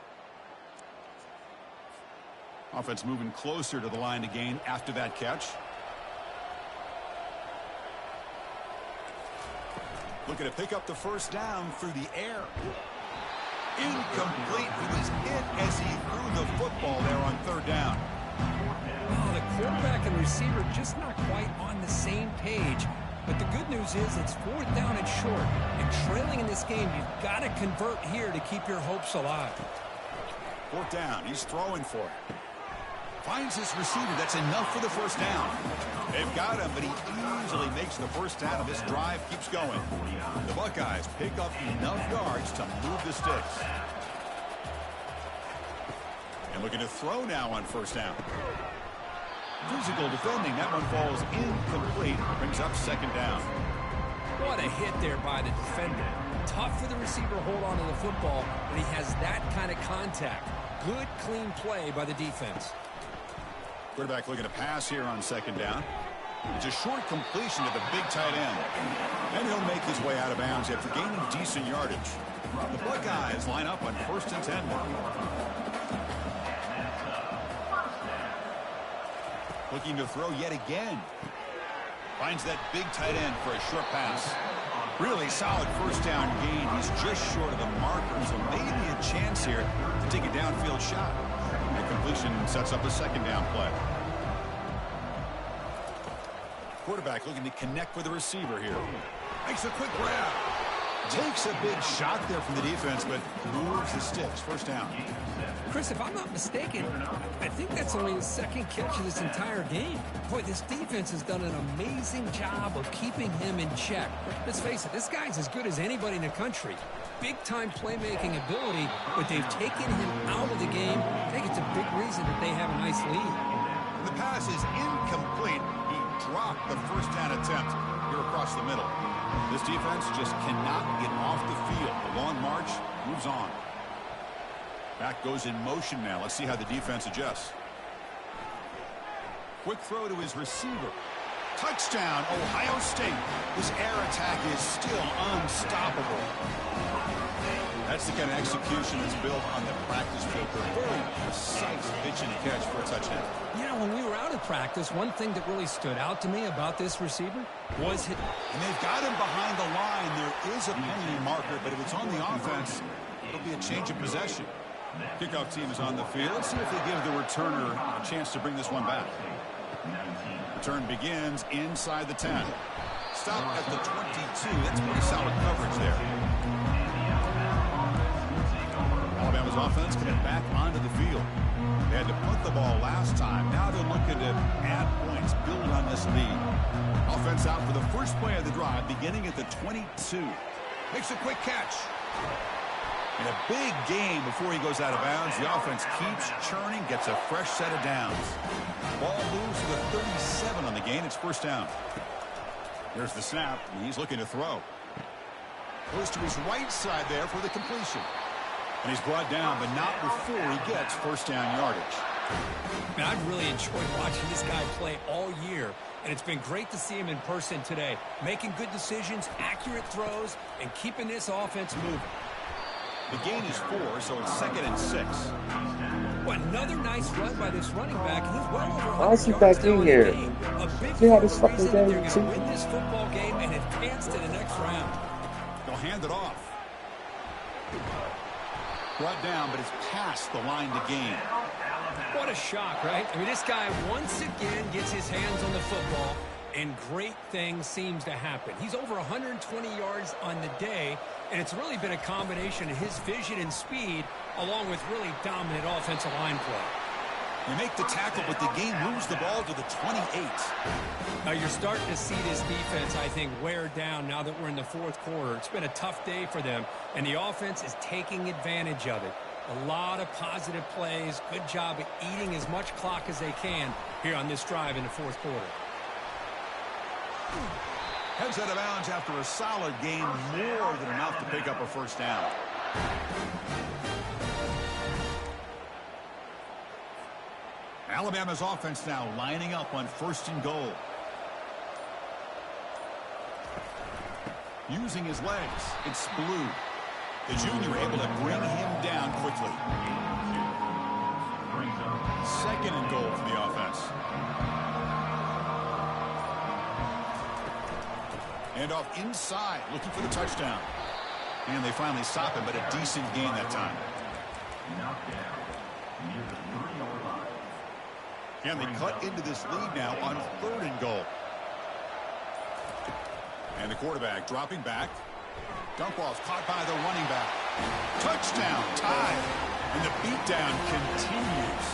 Offense moving closer to the line to gain after that catch. Looking to pick up the first down through the air. Incomplete. He was hit as he threw the football there on third down. Oh, the quarterback and receiver just not quite on the same page. But the good news is it's 4th down and short. And trailing in this game, you've got to convert here to keep your hopes alive. 4th down. He's throwing for it. Finds his receiver. That's enough for the first down. They've got him, but he easily makes the first down, and this drive keeps going. The Buckeyes pick up enough yards to move the sticks. And looking to throw now on first down. Physical defending. That one falls incomplete. Brings up second down. What a hit there by the defender. Tough for the receiver to hold on to the football, but he has that kind of contact. Good, clean play by the defense. Quarterback looking to pass here on second down. It's a short completion to the big tight end. And he'll make his way out of bounds after gaining decent yardage. The Buckeyes line up on 1st and 10 now. Looking to throw yet again. Finds that big tight end for a short pass. Really solid first down gain. He's just short of the marker, so maybe a chance here to take a downfield shot. The completion sets up a second down play. Quarterback looking to connect with the receiver here. Makes a quick grab. Takes a big shot there from the defense, but moves the sticks. First down. Chris, if I'm not mistaken, I think that's only his second catch of this entire game. Boy, this defense has done an amazing job of keeping him in check. Let's face it, this guy's as good as anybody in the country. Big-time playmaking ability, but they've taken him out of the game. I think it's a big reason that they have a nice lead. The pass is incomplete. He dropped the first down attempt here across the middle. This defense just cannot get off the field. The long march moves on. Back goes in motion now. Let's see how the defense adjusts. Quick throw to his receiver. Touchdown, Ohio State. This air attack is still unstoppable. That's the kind of execution that's built on the practice field. Very precise pitch and catch for a touchdown. You know, when we were out of practice, one thing that really stood out to me about this receiver was his... And they've got him behind the line. There is a penalty marker, but if it's on the offense, it'll be a change of possession. Kickoff team is on the field. Let's see if they give the returner a chance to bring this one back. Return begins inside the 10. Stop at the 22. That's pretty solid coverage there. Alabama's offense coming back onto the field. They had to punt the ball last time. Now they're looking to add points, build on this lead. Offense out for the first play of the drive, beginning at the 22. Makes a quick catch. And a big gain before he goes out of bounds. The offense keeps churning, gets a fresh set of downs. Ball moves to the 37 on the gain. It's first down. There's the snap. He's looking to throw. Goes to his right side there for the completion. And he's brought down, but not before he gets first down yardage. Man, I've really enjoyed watching this guy play all year, and it's been great to see him in person today. Making good decisions, accurate throws, and keeping this offense moving. The gain is 4, so it's 2nd and 6. Well, another nice run by this running back. He's well over 100 Why is he yards back now in the here? game. A big See how this reason fucking that they're game going to win this football game and advance to the next round. They'll hand it off. Brought down, but it's past the line to gain. What a shock, right? I mean, this guy once again gets his hands on the football, and great things seems to happen. He's over 120 yards on the day, and it's really been a combination of his vision and speed along with really dominant offensive line play. They make the tackle, but the game moves the ball to the 28. Now you're starting to see this defense, I think, wear down now that we're in the fourth quarter. It's been a tough day for them, and the offense is taking advantage of it. A lot of positive plays. Good job at eating as much clock as they can here on this drive in the fourth quarter. Heads out of bounds after a solid game, more than enough to pick up a first down. Alabama's offense now lining up on 1st and goal. Using his legs, it's Blue. The junior able to bring him down quickly. 2nd and goal for the offense. And off inside, looking for the touchdown. And they finally stop him, but a decent gain that time. And they cut into this lead now on 3rd and goal. And the quarterback dropping back. Dump ball's caught by the running back. Touchdown, tied. And the beatdown continues.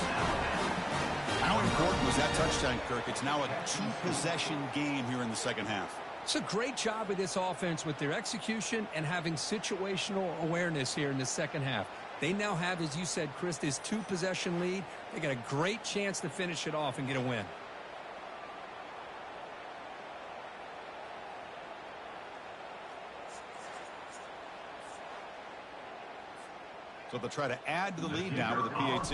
How important was that touchdown, Kirk? It's now a 2-possession game here in the second half. It's a great job of this offense with their execution and having situational awareness here in the second half. They now have, as you said, Chris, this 2-possession lead. They got a great chance to finish it off and get a win. So they'll try to add to the lead now with a PAT.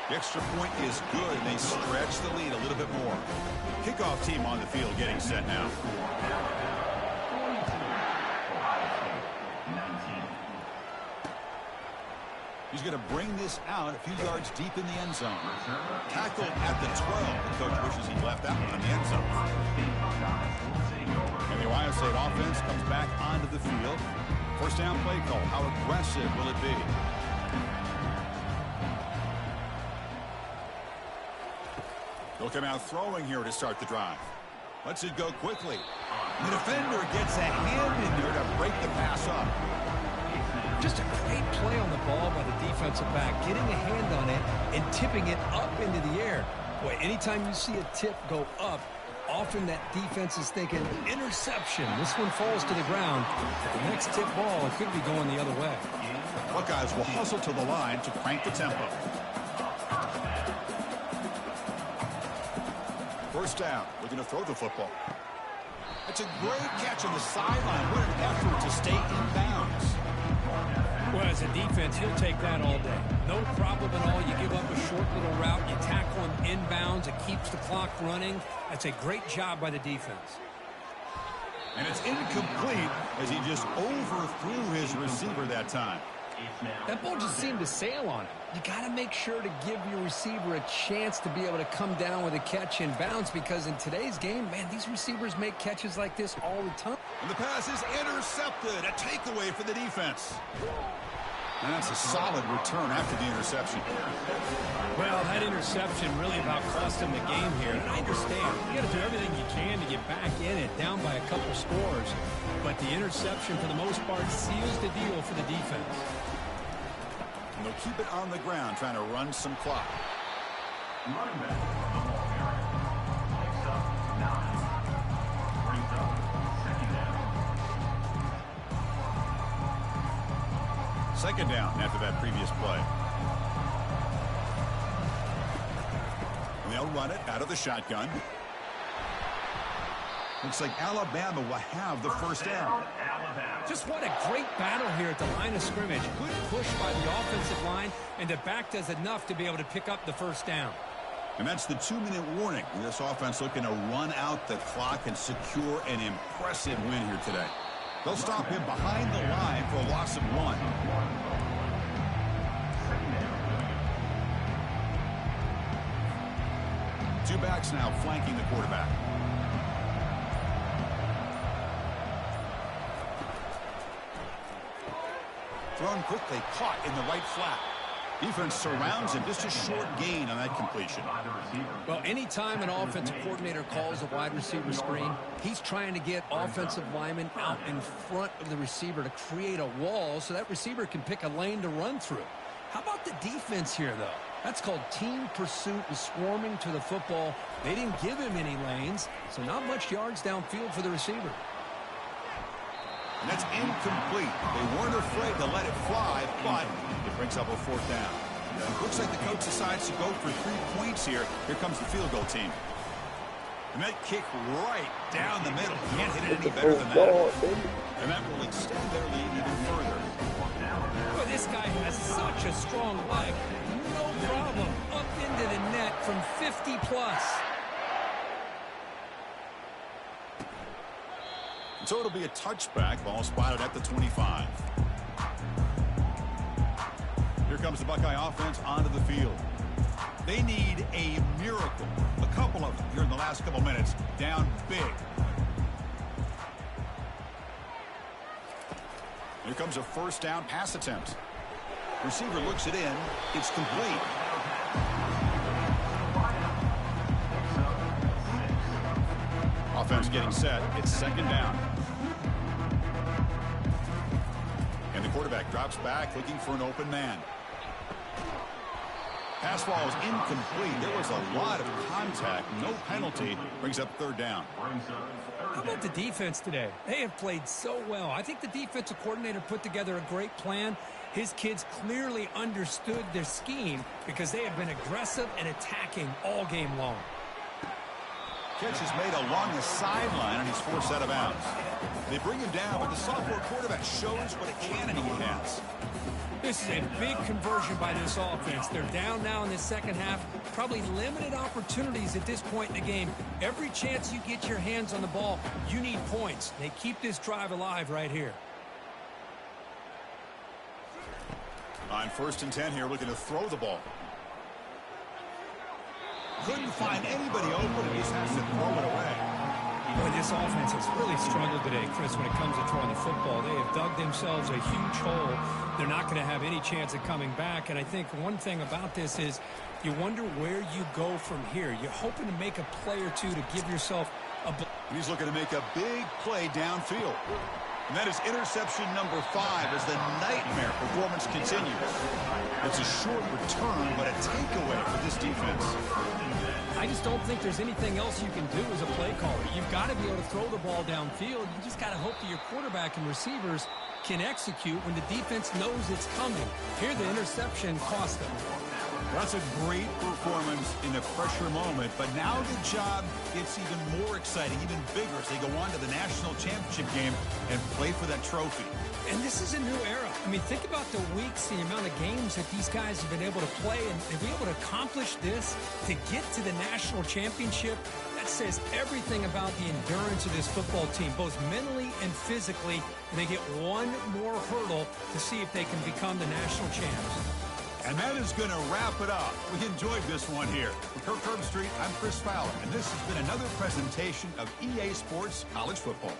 The extra point is good. They stretch the lead a little bit more. Kickoff team on the field getting set now. He's going to bring this out a few yards deep in the end zone. Tackled at the 12. The coach wishes he left that one in the end zone. And the Ohio State offense comes back onto the field. First down play call. How aggressive will it be? They'll come out throwing here to start the drive. Let's it go quickly. The defender gets a hand in there to break the pass up. Just a great play on the ball by the defensive back, getting a hand on it and tipping it up into the air. Boy, anytime you see a tip go up, often that defense is thinking interception. This one falls to the ground. For the next tip ball, it could be going the other way. Buckeyes will hustle to the line to crank the tempo. First down, looking to throw the football. It's a great catch on the sideline. What an effort to stay in bounds. Well, as a defense, you'll take that all day. No problem at all. You give up a short little route. You tackle him inbounds. It keeps the clock running. That's a great job by the defense. And it's incomplete as he just overthrew his receiver that time. That ball just seemed to sail on him. You got to make sure to give your receiver a chance to be able to come down with a catch in bounds, because in today's game, man, these receivers make catches like this all the time. And the pass is intercepted. A takeaway for the defense. And that's a solid return after the interception. Well, that interception really about cost him the game here. And I understand. You got to do everything you can to get back in it, down by a couple scores. But the interception, for the most part, seals the deal for the defense. And they'll keep it on the ground, trying to run some clock. Running back on the ball carrier. Picks up 9. Brings up second down. Second down after that previous play. And they'll run it out of the shotgun. Looks like Alabama will have the first down. Just what a great battle here at the line of scrimmage. Good push by the offensive line, and the back does enough to be able to pick up the first down. And that's the 2-minute warning. This offense looking to run out the clock and secure an impressive win here today. They'll stop him behind the line for a loss of 1. Two backs now flanking the quarterback. Thrown quickly, caught in the right flat. Defense surrounds him, just a short gain on that completion. Well, anytime an offensive coordinator calls a wide receiver screen, he's trying to get offensive linemen out in front of the receiver to create a wall so that receiver can pick a lane to run through. How about the defense here, though? That's called team pursuit and swarming to the football. They didn't give him any lanes, so not much yards downfield for the receiver. And that's incomplete. They weren't afraid to let it fly, but it brings up a fourth down. Looks like the coach decides to go for 3 points here. Here comes the field goal team. And that kick right down the middle. Can't hit it any better than that. And that will extend their lead even further. Well, this guy has such a strong leg. No problem. Up into the net from 50 plus. So it'll be a touchback. Ball spotted at the 25. Here comes the Buckeye offense onto the field. They need a miracle. A couple of them here in the last couple minutes. Down big. Here comes a first down pass attempt. Receiver looks it in. It's complete. Offense getting set. It's second down. And the quarterback drops back looking for an open man. Pass ball is incomplete. There was a lot of contact. No penalty. Brings up third down. How about the defense today? They have played so well. I think the defensive coordinator put together a great plan. His kids clearly understood their scheme because they have been aggressive and attacking all game long. Catch is made along the sideline, and he's forced out of bounds. They bring him down, but the sophomore quarterback shows what a cannon he has. This is a big conversion by this offense. They're down now in the second half. Probably limited opportunities at this point in the game. Every chance you get your hands on the ball, you need points. They keep this drive alive right here. On 1st and 10 here, looking to throw the ball. Couldn't find anybody open, and just has to throw it away. Boy, this offense has really struggled today, Chris, when it comes to throwing the football. They have dug themselves a huge hole. They're not going to have any chance of coming back. And I think one thing about this is you wonder where you go from here. You're hoping to make a play or two to give yourself He's looking to make a big play downfield. And that is interception number 5 as the nightmare performance continues. It's a short return, but a takeaway for this defense. I just don't think there's anything else you can do as a play caller. You've got to be able to throw the ball downfield. You just got to hope that your quarterback and receivers can execute when the defense knows it's coming. Here, the interception cost them. That's a great performance in a pressure moment, but now the job gets even more exciting, even bigger as they go on to the national championship game and play for that trophy. And this is a new era. I mean, think about the weeks, the amount of games that these guys have been able to play, and to be able to accomplish this, to get to the national championship, that says everything about the endurance of this football team, both mentally and physically. And they get one more hurdle to see if they can become the national champs. And that is going to wrap it up. We enjoyed this one here. For Kirk Herbstreit, I'm Chris Fowler, and this has been another presentation of EA Sports College Football.